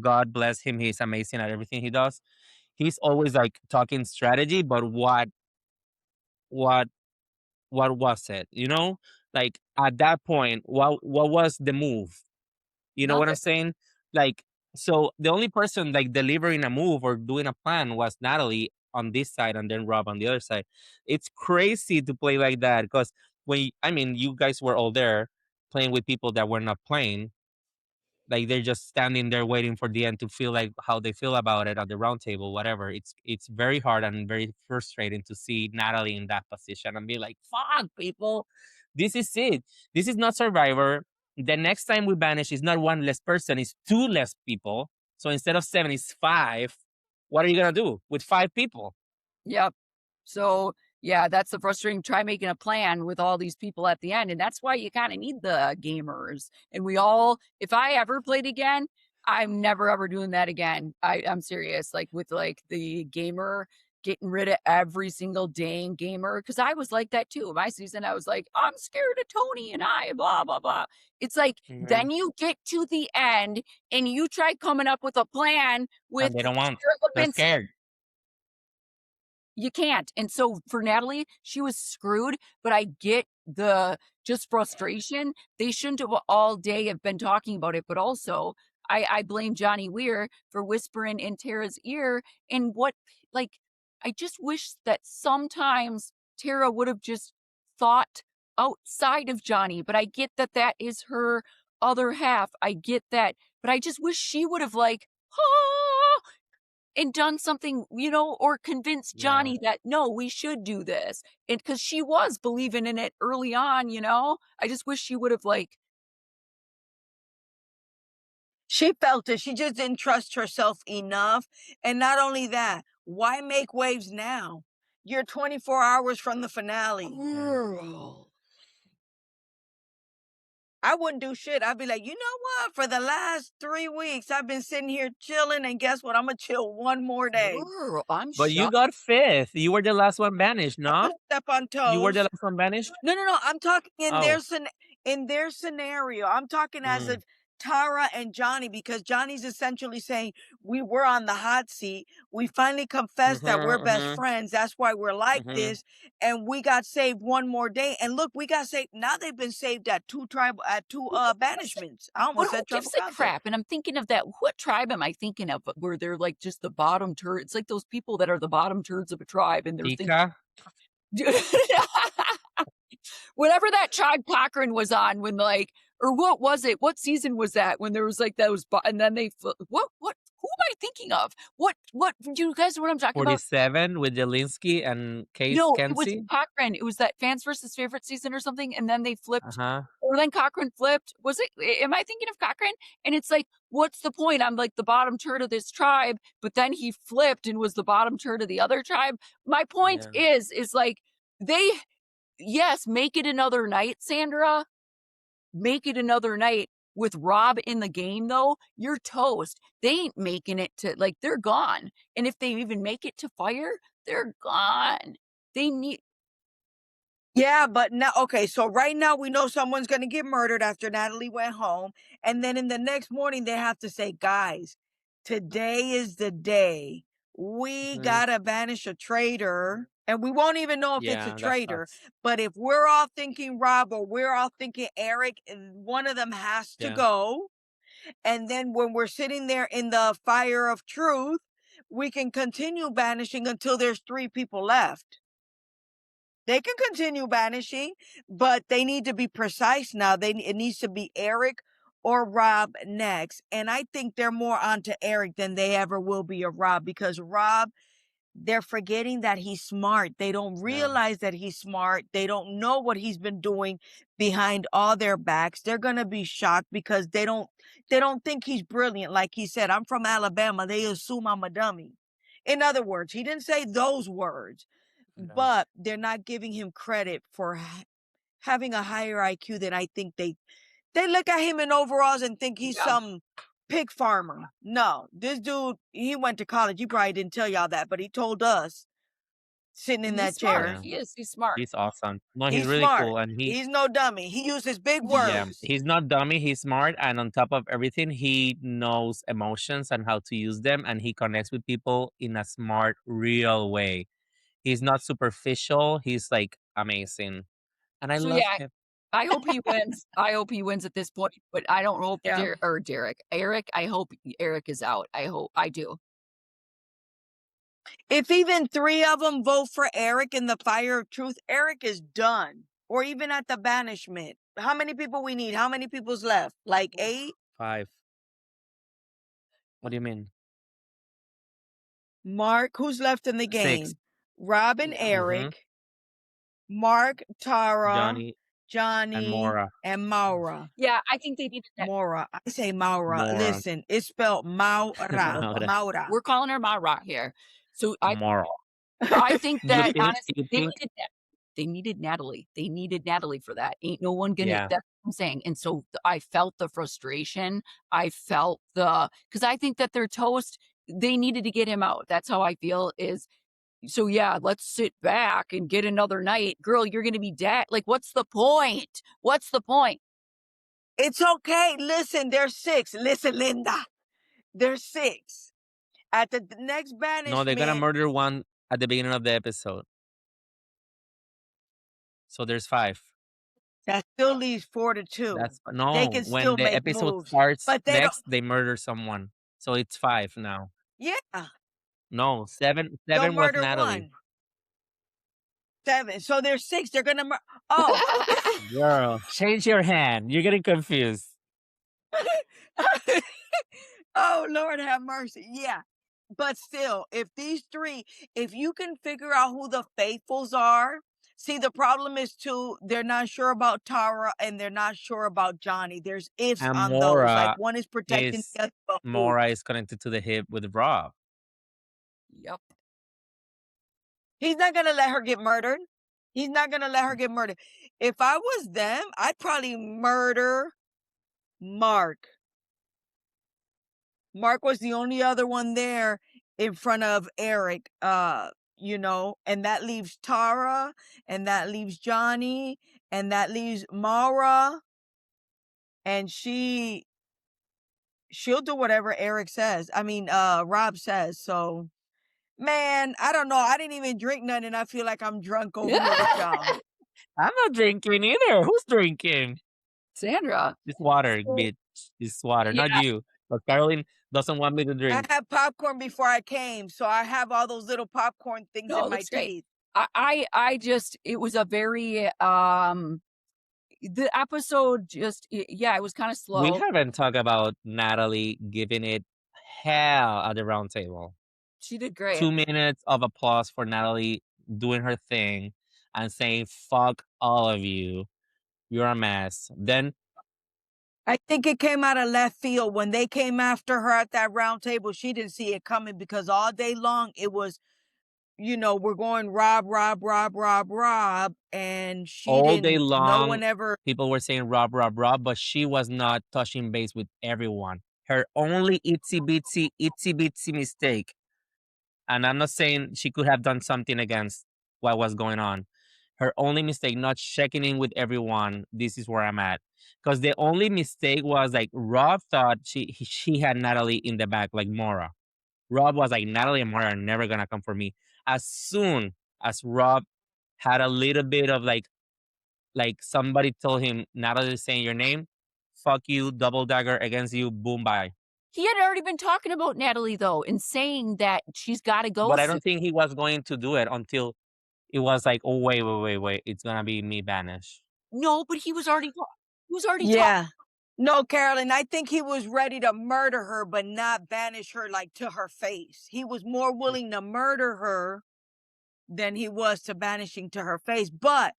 God bless him, he's amazing at everything he does. He's always like talking strategy, but what what was it? You know, like at that point, what was the move? You know what I'm Nothing. saying? Like, so the only person like delivering a move or doing a plan was Natalie on this side and then Rob on the other side. It's crazy to play like that because I mean, you guys were all there playing with people that were not playing. Like they're just standing there waiting for the end to feel like how they feel about it at the round table, whatever. It's very hard and very frustrating to see Natalie in that position and be like, fuck people, this is it. This is not Survivor. The next time we banish is not one less person, it's two less people. So instead of seven, it's five. What are you gonna do with five people? Yep. So, yeah, that's the frustrating. Try making a plan with all these people at the end. And that's why you kind of need the gamers. And we all, if I ever played again, I'm never ever doing that again. I'm serious. Like with like the gamer, getting rid of every single dang gamer. Cause I was like that too. My season, I was like, I'm scared of Tony and I, blah, blah, blah. It's like, then you get to the end and you try coming up with a plan with And they don't want. They're elements scared. you can't. And so for Natalie, she was screwed, but I get the just frustration. They shouldn't have all day have been talking about it, but also I blame Johnny Weir for whispering in Tara's ear, and what like, I just wish that sometimes Tara would have just thought outside of Johnny, but I get that that is her other half, I get that, but I just wish she would have, like, "Ah," and done something, or convinced Yeah. Johnny that, "No, we should do this," and because she was believing in it early on, I just wish she would have, like. She felt it. She just didn't trust herself enough. And not only that, why make waves now? You're 24 hours from the finale. Yeah. Girl. I wouldn't do shit. I'd be like, you know what? For the last 3 weeks, I've been sitting here chilling, and guess what? I'm gonna chill one more day. Girl, I'm But you shocked. got 5th. You were the last one banished, I'm no? gonna step on You were the toes. last one banished? No, no, no. I'm talking Oh. in their scenario. I'm talking as Mm. if Tara and Johnny, because Johnny's essentially saying we were on the hot seat. We finally confessed that we're Mhm, best mhm, friends. That's why we're like mhm. this. And we got saved one more day. And look, we got saved. Now they've been saved at two Well, what was it? banishments. I But almost who said gives triple a council. crap? And I'm thinking of that. What tribe am I thinking of where they're like just the bottom turd? It's like those people that are the bottom turds of a tribe, and they're thinking, Tika? whatever that tribe Cochrane was on when like, or what was it? What season was that when there was like those, and then what, who am I thinking of? What, do you guys know what I'm talking about? 47 with Jelinski and Case No, it was Kenzie? Cochrane. It was that Fans versus Favorite season or something, and then they flipped, Uh-huh. or then Cochrane flipped. Was it? Am I thinking of Cochrane? And it's like, what's the point? I'm like the bottom turd of this tribe, but then he flipped and was the bottom turd of the other tribe. My point Yeah. is like they, yes, make it another night, Sandra. Make it another night. With Rob in the game, though, you're toast. They ain't making it to, like, they're gone. And if they even make it to fire, they're gone. They need. Yeah, but now, okay, so right now we know someone's going to get murdered after Natalie went home. And then in the next morning, they have to say, guys, today is the day. We Mhm. got to banish a traitor. And we won't even know if it's a Yeah, that traitor. sucks. But if we're all thinking Rob or we're all thinking Eric, one of them has to Yeah. go. And then when we're sitting there in the fire of truth, we can continue banishing until there's 3 people left. They can continue banishing, but they need to be precise now. It needs to be Eric or Rob next. And I think they're more onto Eric than they ever will be of Rob, because Rob, they're forgetting that he's smart. They don't Yeah. realize that he's smart. They don't know what he's been doing behind all their backs. They're going to be shocked because they don't think he's brilliant. Like he said, I'm from Alabama. They assume I'm a dummy. In other words, he didn't say those words, Yeah. but they're not giving him credit for having a higher IQ than I think they look at him in overalls and think he's Yeah, some pig farmer. No, this dude, he went to college. He probably didn't tell y'all that, but he told us sitting in he's that smart. chair. Yeah. He is. He's smart. He's awesome. No, he's He's really smart. cool, and He's no dummy. He uses big yeah, words. he's not dummy, he's smart, and on top of everything, he knows emotions and how to use them, and he connects with people in a smart, real way. He's not superficial, he's, like, amazing, and I So love yeah, him. I hope he wins. I hope he wins at this point, but I don't hope Yeah. Derek. Eric, I hope Eric is out. I do. If even 3 of them vote for Eric in the fire of truth, Eric is done. Or even at the banishment. How many people we need? How many people's left? Like 8? 5. What do you mean? Mark, who's left in the 6. game? Rob and Yeah. Mhm. Eric, Mark, Tara, Johnny and Johnny, Mora. and Maura. Yeah, I think they needed that. Maura. I say Maura. Mora. Listen, it's spelled Maura. Mora. Maura. We're calling her Mara here. So Mora. I think You that think honestly, you they think needed that. They needed Natalie. They needed Natalie for that. Ain't no one gonna. Yeah, That's what I'm saying. And so I felt the frustration. I felt because I think that they're toast. They needed to get him out. That's how I feel. Is so yeah. Let's sit back and get another night, girl. You're gonna be dead. Like, what's the point? What's the point? It's okay. Listen, there's 6. Listen, Linda. There's 6. At the next no, they're gonna banishment, murder one at the beginning of the episode, so there's 5. That still leaves 4-2. That's They no, can when still the make episode moves, starts but they don't. next, they murder someone. So it's 5 now. Yeah, No, 7 they'll 7 was murder Natalie. 1. 7. So there's 6. They're gonna oh. Girl, change your hand. You're getting confused. Oh, Lord have mercy. Yeah. But still, if these 3, if you can figure out who the faithfuls are, see, the problem is too, they're not sure about Tara and they're not sure about Johnny. There's ifs And on those. Like Mora one is protecting is the other. But who? Mora is connected to the hip with Rob. Yep. He's not gonna let her get murdered. He's not gonna let her get murdered. If I was them, I'd probably murder Mark. Mark was the only other one there in front of Eric, and that leaves Tara, and that leaves Johnny, and that leaves Mara, and she'll do whatever Eric says. I mean, Rob says. So, man, I don't know. I didn't even drink nothing, and I feel like I'm drunk over here with y'all. I'm not drinking either. Who's drinking? Sandra. It's water, So, bitch. It's water, Yeah. not you. But Caroline doesn't want me to I drink. had popcorn before I came, so I have all those little popcorn things in No, my that's great. teeth. I just it was a very the episode just yeah, it was kind of We slow. haven't talked about Natalie giving it hell at the round table. She did great. 2 minutes of applause for Natalie doing her thing and saying, fuck all of you. You're a mess. Then I think it came out of left field. When they came after her at that round table, she didn't see it coming because all day long it was, we're going Rob, Rob, Rob, Rob, Rob. And she all day didn't, no long, one ever. people were saying Rob, Rob, Rob, but she was not touching base with everyone. Her only itsy bitsy mistake, and I'm not saying she could have done something against what was going on. Her only mistake, not checking in with everyone. This is where I'm at. Because the only mistake was like Rob thought she had Natalie in the back, like Mora. Rob was like, Natalie and Mora are never gonna come for me. As soon as Rob had a little bit of like somebody told him Natalie is saying your name, fuck you, double dagger against you, boom, bye. He had already been talking about Natalie though and saying that she's got to go But I soon. don't think he was going to do it until it was like, oh wait, it's gonna be me banished. No, but he was already talking. Yeah. No, Carolyn, I think he was ready to murder her, but not banish her like to her face. He was more willing to murder her than he was to banishing to her face. But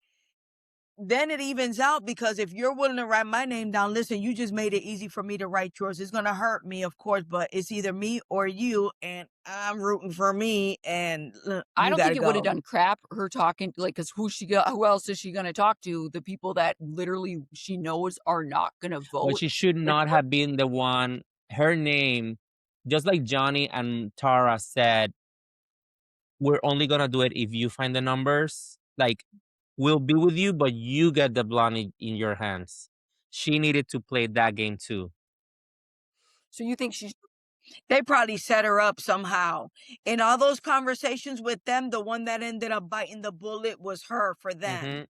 then it evens out because if you're willing to write my name down, listen, you just made it easy for me to write yours. It's going to hurt me, of course, but it's either me or you, and I'm rooting for me, and I you don't got think to it would have go. done crap her talking like cuz who else is she going to talk to? The people that literally she knows are not going to But vote. she should not have been the one. Her name, just like Johnny and Tara said, we're only gonna do it if you find the numbers. Like, we'll be with you, but you get the blonde in your hands. She needed to play that game too. So you think she's They probably set her up somehow. In all those conversations with them, the one that ended up biting the bullet was her for them. Mm-hmm.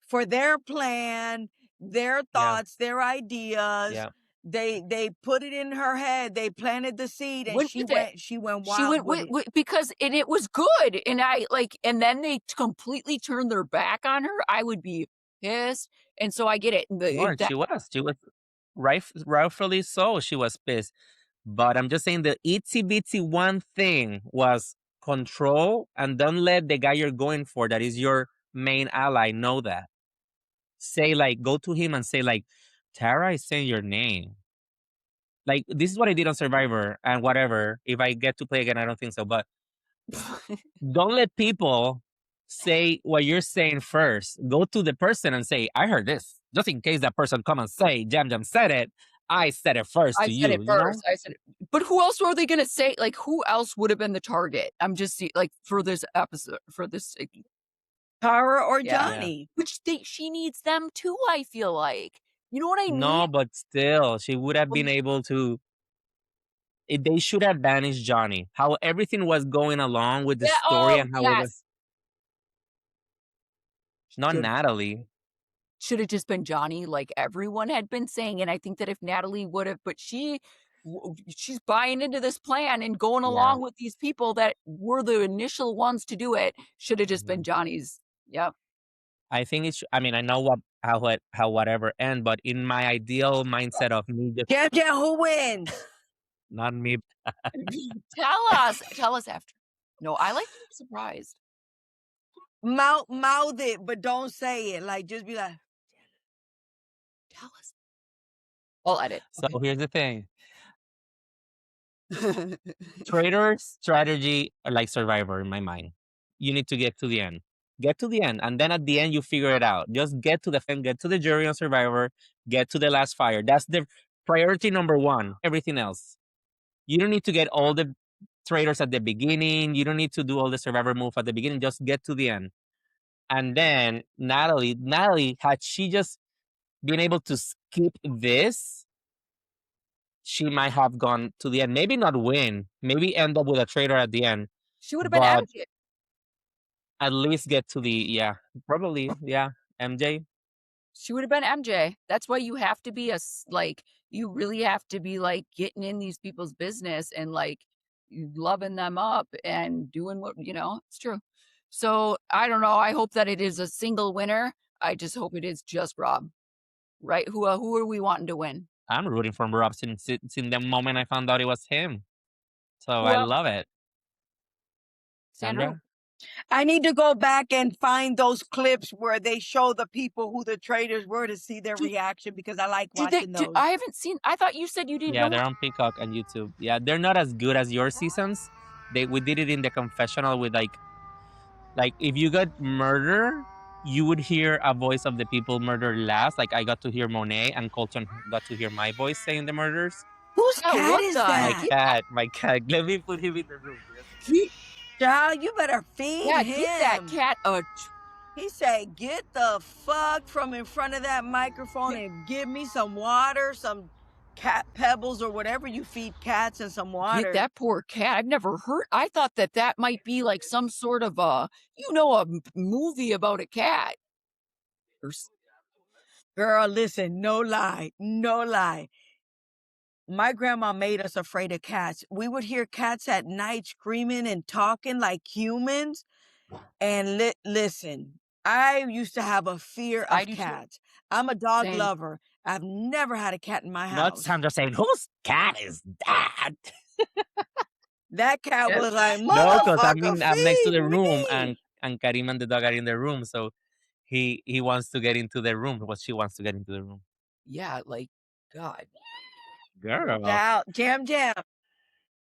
For their plan, their Yeah, thoughts, their ideas. yeah. They put it in her head. They planted the seed and went with it. she went She wild went with it. with because and it was good, and I like and then they completely turned their back on her, I would be pissed, and so I get it. Lauren, she was rightfully so. She was pissed. But I'm just saying the itsy bitsy one thing was control, and don't let the guy you're going for, that is your main ally, know that. Say like, go to him and say like, Tara is saying your name. Like, this is what I did on Survivor and whatever. If I get to play again, I don't think so. But don't let people say what you're saying first. Go to the person and say, I heard this. Just in case that person come and say, Jam Jam said it. I said it first I to said it you know? first, I said it but who else were they gonna say like, who else would have been the target? I'm just like, for this episode for this Tara or yeah. Yeah. Johnny. Which she needs them too, I feel like. You know what I mean? No, but still, she would have been Well, able to. They should have banished Johnny. How everything was going along with the yeah, story oh, and how it was. yes. Not Should Natalie. should have just been Johnny, like everyone had been saying, and I think that if Natalie would have, but she's buying into this plan and going Yeah. along with these people that were the initial ones to do it, should have just been Mhm. Johnny's. Yep. I think it's I mean, I know how whatever end, but in my ideal mindset of me just Jam Jam, who wins? not me. Tell us after. No, I like to be surprised. Mouth it, but don't say it. Like, just be like, Tell us. I'll edit. So here's the thing. Traitors strategy are like Survivor in my mind. You need to get to the end. Get to the end, and then at the end you figure it out. Just get to the end, get to the jury on Survivor, get to the last fire. That's the priority number one. Everything else. You don't need to get all the traitors at the beginning. You don't need to do all the Survivor move at the beginning. Just get to the end. And then Natalie, had she just been able to skip this, she might have gone to the end. Maybe not win. Maybe end up with a traitor at the end, She would have been but MJ. at least get to the probably MJ. She would have been MJ. That's why you have to be like, you really have to be like getting in these people's business and like loving them up and doing what, it's true. So I don't know. I hope that it is a single winner. I just hope it is just Rob, right? Who are we wanting to win? I'm rooting for Rob since the moment I found out it was him. So Who I else? love it. Sandra? Sandra? I need to go back and find those clips where they show the people who the traitors were to see their Did- reaction because I like Did they? watching those. I haven't seen. I thought you said you didn't Yeah, know. they're on Peacock and YouTube. Yeah, they're not as good as your seasons. We did it in the confessional with like if you got murder, you would hear a voice of the people murdered last. Like I got to hear Monet and Colton got to hear my voice saying the murders. Whose Yeah, cat what is the that? My cat. Let me put him in the room. Child, you better feed Yeah, him. get that cat a. He said, get the fuck from in front of that microphone and give me some water, some cat pebbles or whatever you feed cats and some water. Get that poor cat. I've never heard. I thought that might be like some sort of a movie about a cat. Girl, listen, no lie, no lie. My grandma made us afraid of cats. We would hear cats at night screaming and talking like humans. And listen, I used to have a fear I of do too. cats. I'm a dog Same. lover. I've never had a cat in my Not house. Sandra saying, whose cat is that? That cat Yes. was like, No, because motherfucker, I'm next to feed the room me. and Karim and the dog are in the room. So he wants to get into the room. What she wants to get into the room. Yeah, like God. Girl. Child, Jam Jam.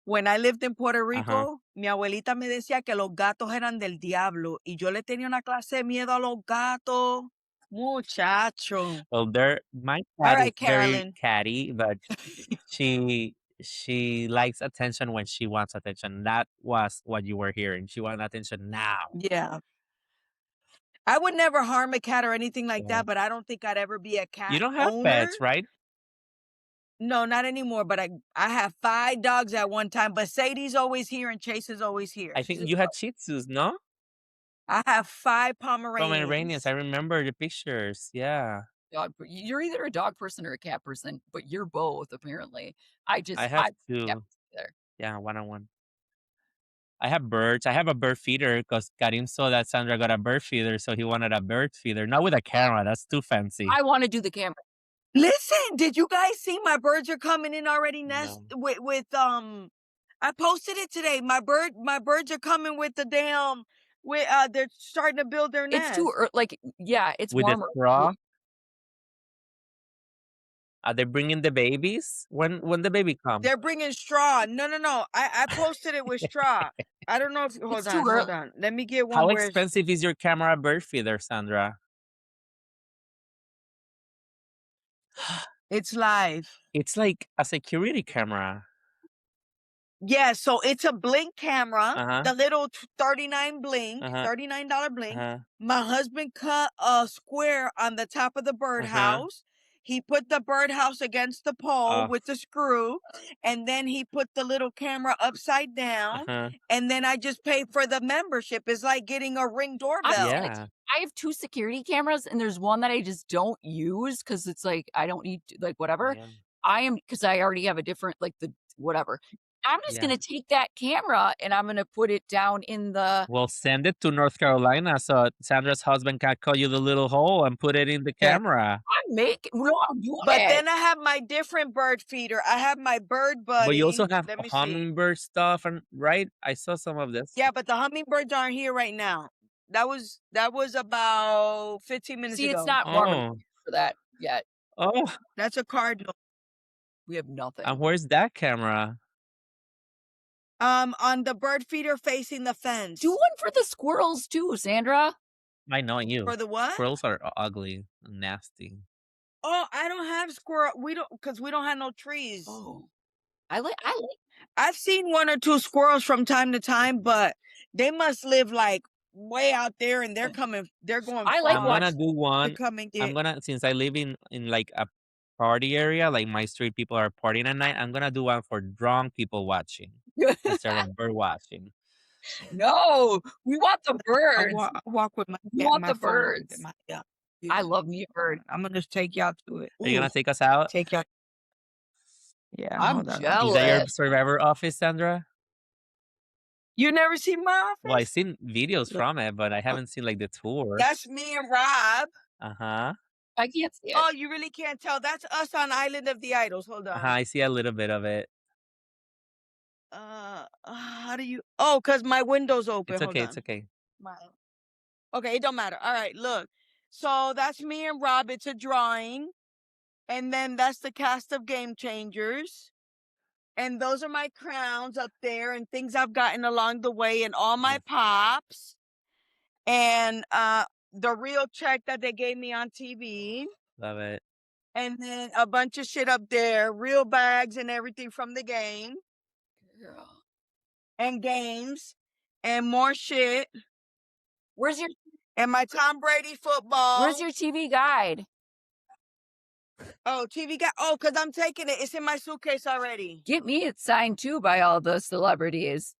When I lived in Puerto Uh-huh. Rico, mi abuelita me decía que los gatos eran del diablo. Y yo le tenía una clase de miedo a los gatos. Muchacho. Well, my All cat is right, very Carolyn. catty, but she likes attention when she wants attention. That was what you were hearing. She wants attention now. Yeah. I would never harm a cat or anything like Yeah. that, but I don't think I'd ever be a cat You don't have owner. pets, right? No, not anymore. But I have 5 dogs at one time. But Sadie's always here and Chase is always here. I think you had Shih Tzus, no? I have 5 Pomeranians. Pomeranians. I remember the pictures. Yeah. Dog. You're either a dog person or a cat person, but you're both apparently. I have two. Yeah, there. Yeah, one-on-one. I have birds. I have a bird feeder because Karim saw that Sandra got a bird feeder, so he wanted a bird feeder. Not with a camera. That's too fancy. I want to do the camera. Listen, did you guys see my birds are coming in already nest No. with I posted it today. My birds are coming with the damn they're starting to build their nest. It's too early. Like, yeah, it's With warmer. the straw? Are they bringing the babies? When the baby comes? They're bringing straw. No. I posted it with straw. I don't know if It's too early. hold on. Let me get one. How where expensive is your camera bird feeder, Sandra? it's live. It's like a security camera. Yeah, so it's a blink camera, Uh-huh. the little $39 blink, Uh-huh. $39 blink. Uh-huh. My husband cut a square on the top of the birdhouse. He put the birdhouse against the pole Oh, with the screw, and then he put the little camera upside down, uh-huh. and then I just paid for the membership. It's like getting a Ring I'm doorbell. just gonna Yeah. I have 2 security cameras, and there's one that I just don't use because it's like, I don't need to like, whatever. Yeah. Because I already have a different like, the whatever. I'm just Yeah. gonna take that camera, and I'm gonna put it down in the Well, send it to North Carolina so Sandra's husband can cut you the little hole and put it in the Yeah. camera. I'm doing But it. then I have my different bird feeder. I have my bird buddy. But you also have Let me see. hummingbird stuff, and right? I saw some of this. Yeah, but the hummingbirds aren't here right now. That was about 15 minutes See, ago. it's not warm enough Oh. for that yet. Oh, That's a cardinal. We have nothing. and where's that camera? On the bird feeder facing the fence. Do one for the squirrels too, Sandra. I know you. For the what? Squirrels are ugly and nasty. Oh, I don't have squirrel. We don't, because we don't have no trees. Oh. I like I've seen 1 or 2 squirrels from time to time, but they must live like way out there, and they're going. I like I'm far gonna do to one. come and I'm get. gonna since I live in like a party area, like my street people are partying at night. I'm gonna do one for drunk people watching instead of bird watching. No, we want the I'll birds. walk with my. We want my the phone and birds. get my- yeah. I love me a bird. I'm gonna just take y'all to it. Are you gonna Ooh, take us out? Take y'all. Yeah, I'm hold on. Is that your jealous. Survivor office, Sandra? You never seen my Well, I've office? seen videos Look, from it, but I haven't seen like the tour. that's me and Rob. Uh-huh. I can't see it. Oh, you really can't tell. That's us on Island of the Idols. Hold on. Uh-huh. I see a little bit of it. How do you? Oh, cause my window's open. It's Hold okay, on. it's okay. Okay, it don't matter. All right, look. So that's me and Rob. It's a drawing, and then that's the cast of Game Changers. And those are my crowns up there and things I've gotten along the way and all my Yeah. pops. And the real check that they gave me on TV. Love it. And then a bunch of shit up there, real bags and everything from the game Girl. and games and more shit. Where's your And my Tom Brady football. Where's your TV guide? Oh, TV guy. Oh, because I'm taking it. It's in my suitcase already. Get me it signed too by all the celebrities.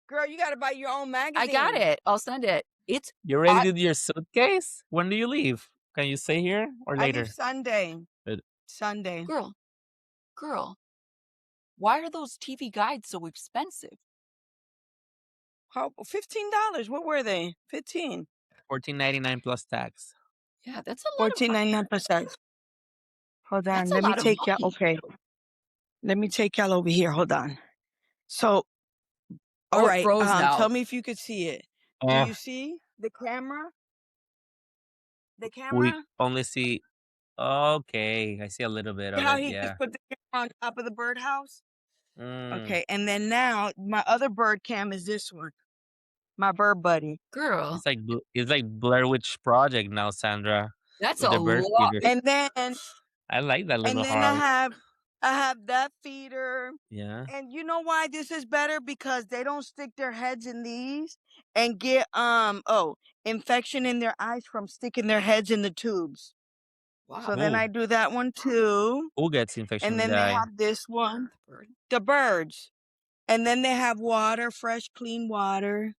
Girl, you got to buy your own magazine. I got it. I'll send it. It's You ready to do your suitcase? When do you leave? Can you stay here or I later? leave Sunday. Good. Sunday. girl. Why are those TV guides so expensive? How $15? What were they? 15. $14.99 plus tax. Yeah, that's a lot of money. 14.99%. Hold on. That's a Let me lot of take y'all. money. Okay. Let me take y'all over here. Hold on. So, all Oh, it right. froze now. Tell me if you could see it. Do Oh, you see the camera? The we camera? only see. Okay, I see a little bit See of how it. he Yeah. just put the camera on top of the birdhouse? Mm. Okay. And then now my other bird cam is this one. My bird buddy. Girl, It's like Blair Witch Project now, Sandra, that's with a the bird lot. feeder. And then I like that little I heart. have that feeder. Yeah. And you know why this is better? Because they don't stick their heads in these and get infection in their eyes from sticking their heads in the tubes. Wow. So then Ooh. I do that one too. Who gets infection And in then the they eye? have this one, Bird. the birds. And then they have water, fresh, clean water.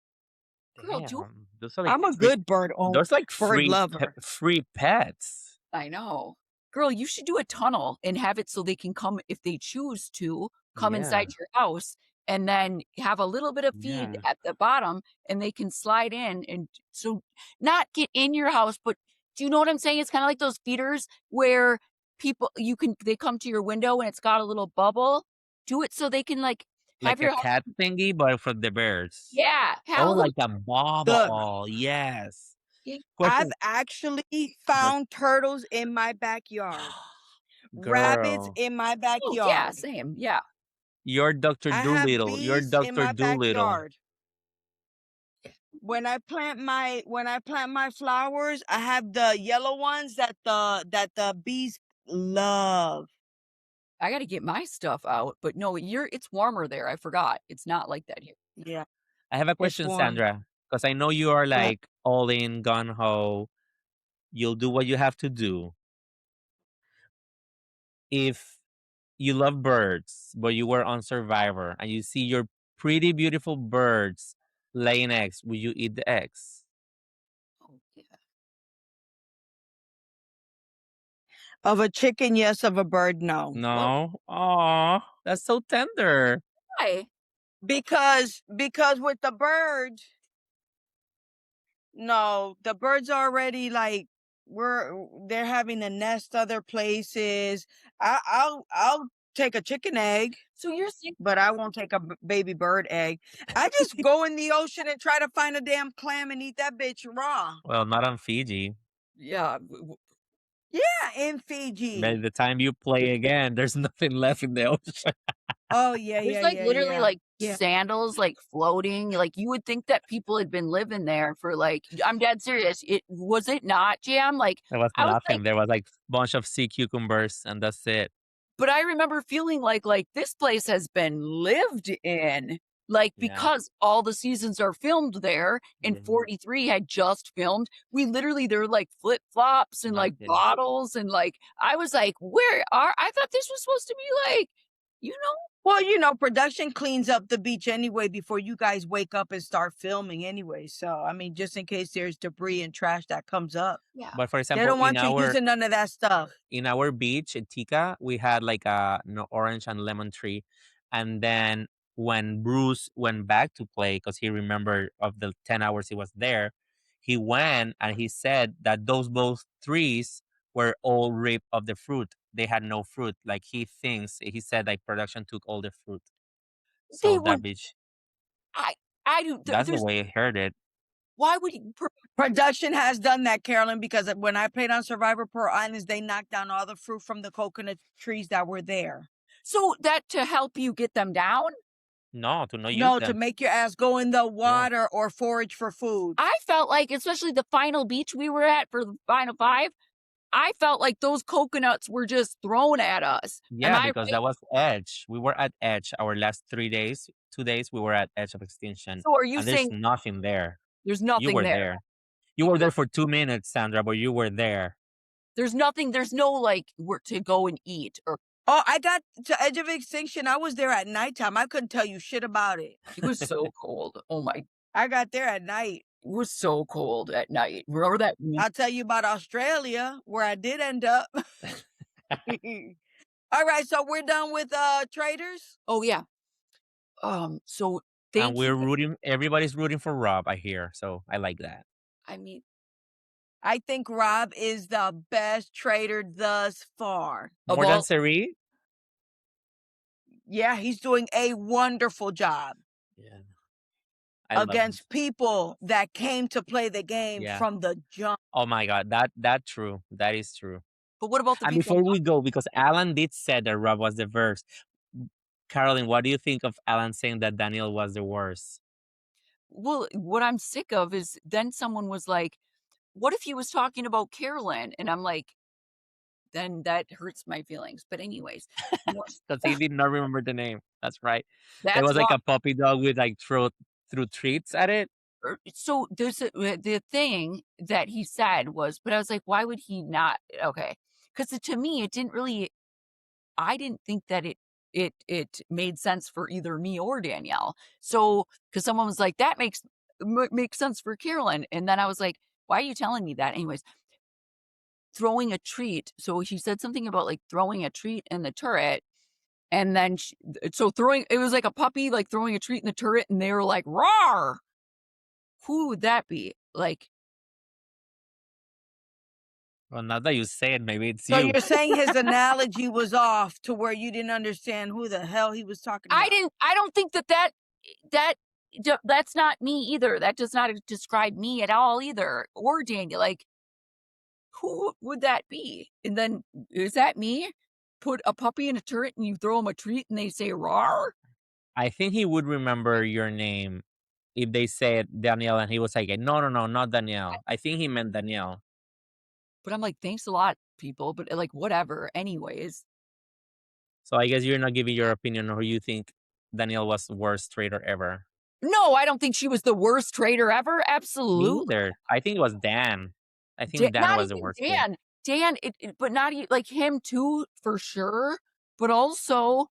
Girl, do Damn, those are like I'm a free. good bird Those like bird lover. free pets. I know. Girl, you should do a tunnel and have it so they can come if they choose to come Yeah. inside your house and then have a little bit of feed Yeah. at the bottom and they can slide in and so not get in your house, but do you know what I'm saying? It's kind of like those feeders where they come to your window and it's got a little bubble. Do it so they can like have Like your a house. cat thingy, but for the birds. Yeah, have Oh, a little. like a bobble. Yes. Yeah. I've Question, actually found turtles in my backyard. Rabbits girl. in my Oh, yeah, backyard. same. Yeah. You're Dr. I have Doolittle. You're bees in Dr. my Doolittle. backyard. When I plant my flowers, I have the yellow ones that the bees love. I got to get my stuff out, but no, it's warmer there. I forgot. It's not like that here. Yeah, I have a it's question, warm. Sandra, because I know you are But like all in gun ho. You'll do what you have to do. if you love birds, but you were on Survivor and you see your pretty beautiful birds laying eggs, will you eat the eggs? Oh, yeah. Of a chicken, yes. Of a bird, no. Well, No. Oh, that's so tender. why? Because with the birds, no, the birds already like they're having a nest other places. I'll take a chicken egg, So you're saying but I won't take a baby bird egg. I just go in the ocean and try to find a damn clam and eat that bitch raw. Well, not on Fiji. yeah, Yeah, in By Fiji. the time you play again, there's nothing left in the ocean. Oh yeah, there's, yeah, like, yeah, literally, yeah. like, Yeah. sandals, like, floating, like, you would think that people had been living there for, like I'm dead serious. It not, Jam? Like, There was I was like nothing. There was like bunch of sea cucumbers, and that's it. but I remember feeling like, this place has been lived in, like, Yeah. because all the seasons are filmed there, and Mhm. 43 had just filmed, we literally there were, like, flip-flops and, like, Nothing. bottles, and, like, I was like, "Where are" I thought this was supposed to be, like, you know? Well, production cleans up the beach anyway before you guys wake up and start filming anyway. So, I mean, just in case there's debris and trash that comes up. Yeah. But for They example, don't want you using none of that stuff. in our beach in Tika, we had like a orange and lemon tree, and then when Bruce went back to play because he remembered of the 10 hours he was there, he went and he said that those both trees were all ripped of the fruit. They had no fruit. Like he said like production took all the fruit. They So were that beach, I I do that's the there's way I heard it. why would you Production has done that, Carolyn, because when I played on Survivor Pearl Islands, they knocked down all the fruit from the coconut trees that were there. so that to help you get them down? No, to not use No, to them. make your ass go in the Yeah. water or forage for food. I felt like, especially the final beach we were at for the final 5, I felt like those coconuts were just thrown at us. Am Yeah, I because right? that was Edge. We were at Edge our last 3 days. 2 days we were at Edge of Extinction, So are you and there's saying nothing there. there's You nothing were there? there. You were there for 2 minutes, Sandra, but you were there. There's nothing, there's no, like, where to go and eat or Oh, I got to Edge of Extinction. I was there at nighttime. I couldn't tell you shit about it. it was so cold. Oh my, I got there at night. it was so cold at night. Remember that I'll tell you about Australia, where I did end up. All right, so we're done with Traitors. Oh, yeah. So And thank you. everybody's rooting for Rob, I hear. So I like that. I mean, I think Rob is the best traitor thus far. of More than all Seri? Yeah, he's doing a wonderful job Yeah. I love him. against people that came to play the game Yeah. from the jump. Oh my god, that true. That is true. but what about the And people before we go, because Alan did say that Rob was the worst. Carolyn, what do you think of Alan saying that Daniel was the worst? well, what I'm sick of is then someone was like, "What if he was talking about Carolyn?" And I'm like, "Then that hurts my feelings." But anyways, more Because he did not remember the name. That's right. There that's was why like a puppy dog with like through treats at it. so there's the thing that he said was but I was like, "Why would he not?" Okay, because to me, it didn't really I didn't think that it made sense for either me or Danielle. So, because someone was like, "That makes sense for Carolyn," and then I was like, "Why are you telling me that?" Anyways, throwing a treat. So she said something about like throwing a treat in the turret, and then so throwing it was like a puppy like throwing a treat in the turret, and they were like, "Roar!" Who would that be? Like, Well, now that you say it, maybe it's So you. you're saying his analogy was off to where you didn't understand who the hell he was talking about. I don't think that's not me either. That does not describe me at all either, or Daniel. Like, who would that be? And then is that me? Put a puppy in a turret and you throw him a treat and they say "rawr." I think he would remember your name if they said Danielle and he was like, no, no, no, not Danielle. I think he meant Danielle. But I'm like, thanks a lot, people. But like, whatever. Anyways, So I guess you're not giving your opinion on who you think Danielle was the worst traitor ever. no, I don't think she was the worst traitor ever. Me Absolutely, either. I think it was Dan. I think Dan not was the even worst. Dan. Dan, but not like him too, for sure, but also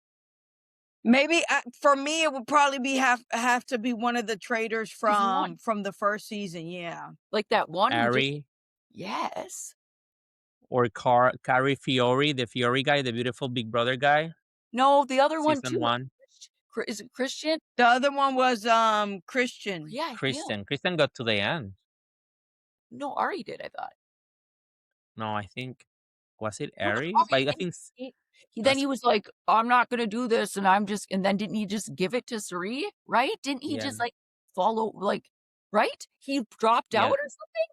Maybe for me, it would probably be have to be one of the traitors season 1. from the first season. Yeah. Like that one who just Ari yes. or Carrie Fiore, the Fiore guy, the beautiful Big Brother guy, No, the other one season too. 1. Is it Christian? The other one was Christian. Yeah, him. Christian got to the end. No, Ari did, I thought. No, I think was it No, Ari? Like I think then was he was like, "I'm not gonna do this," and and then didn't he just give it to Suri, right? Didn't he yeah, just, like, follow like right? He dropped out yeah, or something?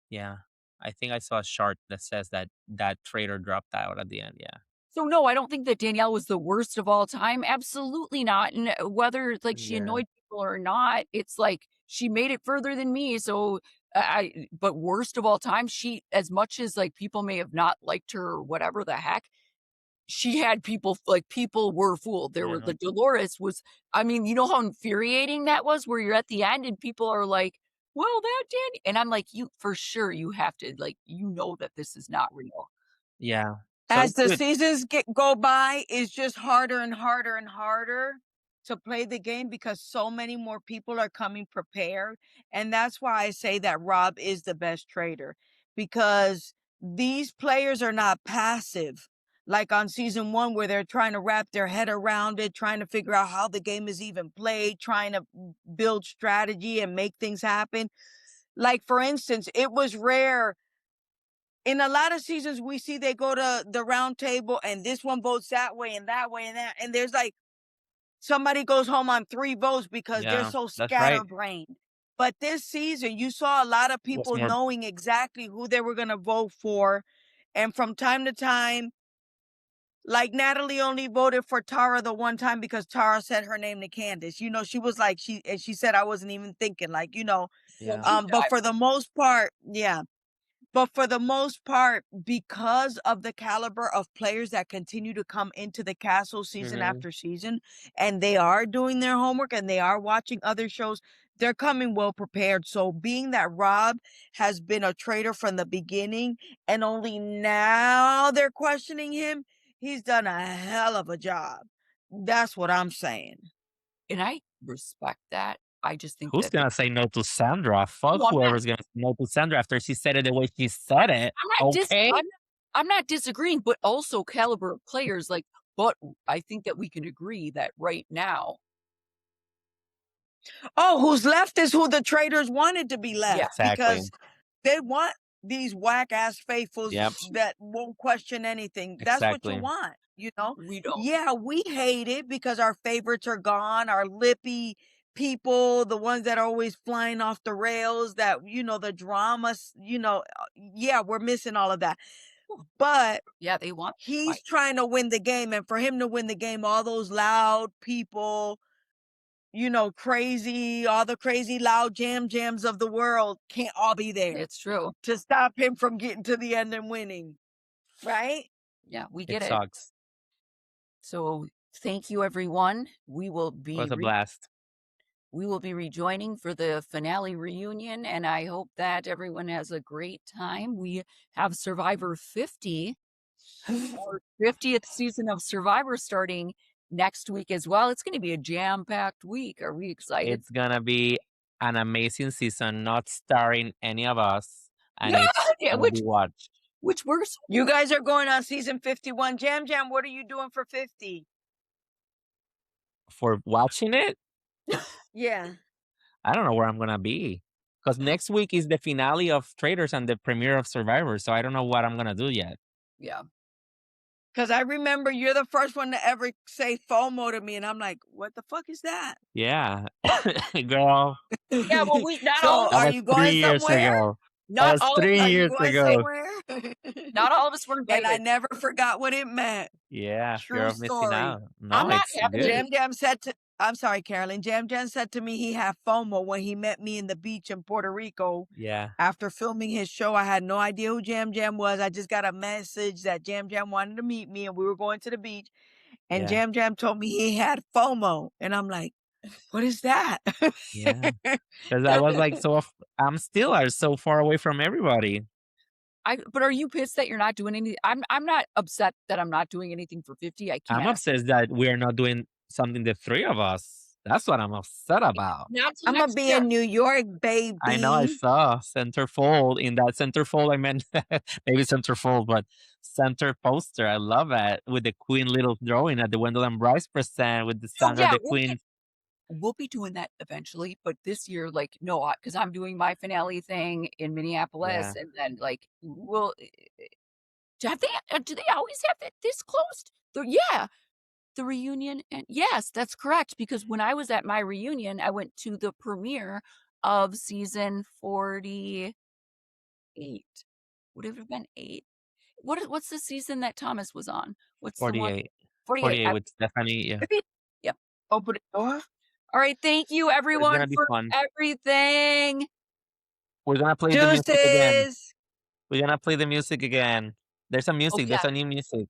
yeah. I think I saw a chart that says that that traitor dropped out at the end. Yeah, So, no, I don't think that Danielle was the worst of all time, absolutely not, and, whether, like, she yeah. annoyed people or not, it's like, she made it further than me, so, but worst of all time, she as much as, like, people may have not liked her or whatever the heck, she had people like, people were fooled. There were Yeah, the Dolores was I mean, you know how infuriating that was where you're at the end and people are like, "Well, that did," and I'm like, "You for sure, you have to, like, you know that this is not real." yeah. So As it's the good. seasons go by, it's just harder and harder and harder to play the game because so many more people are coming prepared. And that's why I say that Rob is the best trader because these players are not passive. Like on season 1, where they're trying to wrap their head around it, trying to figure out how the game is even played, trying to build strategy and make things happen. Like, for instance, it was rare in a lot of seasons we see they go to the round table and this one votes that way and that way and that, and there's like somebody goes home on 3 votes because they're Yeah, so that's right. scatterbrained. But this season you saw a lot of Was people more knowing exactly who they were going to vote for, and from time to time, like Natalie only voted for Tara the one time because Tara said her name to Candace. She was like she said I wasn't even thinking, like, Well, yeah, me but for the most part, yeah. But for the most part, because of the caliber of players that continue to come into the castle season hmm after season, and they are doing their homework and they are watching other shows, they're coming well prepared. So, being that Rob has been a traitor from the beginning and only now they're questioning him, he's done a hell of a job. That's what I'm saying. and I respect that. I just think Who's that the gonna say no to Sandra? Fuck no, whoever's gonna say no to Sandra after she said it the way she said it. I'm not dis Okay. I'm not disagreeing, but also caliber of players, like, but I think that we can agree that right now Oh, who's left is who the traitors wanted to be yeah, left Exactly. because they want these whack ass faithfuls Yep. that won't question anything. That's what you Exactly. want. we don't. Yeah, we hate it because our favorites are gone, our lippy people, the ones that are always flying off the rails, the dramas, yeah, we're missing all of that. But Yeah, they want he's fight. trying to win the game, and for him to win the game, all those loud people, all the crazy loud jams of the world can't all be there It's true. to stop him from getting to the end and winning. Right? Yeah, we It get it. sucks. So, thank you, everyone. It was a blast. We will be rejoining for the finale reunion, and I hope that everyone has a great time. We have Survivor 50, our 50th season of Survivor starting next week as well. It's gonna be a jam-packed week. Are we excited? It's gonna be an amazing season, not starring any of us, and Yeah, it's yeah, gonna be watched which we're so You guys are going on season 51. Jam Jam, what are you doing for 50? for watching it. Yeah. I don't know where I'm gonna be because next week is the finale of Traitors and the premiere of Survivor, so I don't know what I'm gonna do yet. yeah. Because I remember you're the first one to ever say FOMO to me, and I'm like, what the fuck is that? Yeah, girl, Yeah, well, we not all So of that us are was you 3 going years somewhere? ago. That not was all of 3 us Are you years going ago. somewhere? not all of us were And I invited. never forgot what it meant. Yeah, fear True of missing story. out. I'm No, not it's having good. any Jam Jam said to I'm sorry, Carolyn. Jam Jam said to me he had FOMO when he met me in the beach in Puerto Rico Yeah, after filming his show. I had no idea who Jam Jam was. I just got a message that Jam Jam wanted to meet me and we were going to the beach. And yeah, Jam Jam told me he had FOMO. And I'm like, what is that? yeah. Because I was like, I'm still so far away from everybody. But are you pissed that you're not doing anything? I'm not upset that I'm not doing anything for 50. I I'm can't. upset that we're not doing something, the 3 of us. That's what I'm upset about. Not till Imma next be year. in New York, I know, I baby. saw centerfold. In that centerfold, I meant maybe centerfold, but center poster. I love it with the Queen little drawing at the Wendell and Bryce present with the Oh, Sandra yeah, the Queen. we'll be doing that eventually, but this year, like, no, because I'm doing my finale thing in Yeah, Minneapolis, and then, like, do they always have that this close? Yeah, the reunion, and yes, that's correct, because when I was at my reunion, I went to the premiere of season 48. Would it have been 8? What's the season that Thomas was on? What's the one? 48. 48. 48 with Stephanie. Yeah, Yep. Open it door. All right, thank you it's everyone gonna be for fun. everything. We're gonna play the music again. Deuces. We're gonna play the music again. There's a Oh, music. yeah, There's a new music.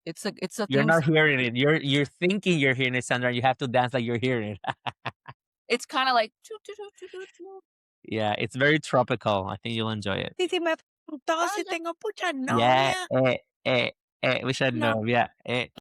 it's a You're theme not song. hearing it. You're thinking you're hearing it, Sandra. You have to dance like you're hearing it. It's kinda like "Choo, choo, choo, choo, choo, choo." Yeah, it's very tropical. I think you'll enjoy it. Y si me preguntó Ah, si yeah. tengo mucha Yeah, novia. we should No. know. Yeah,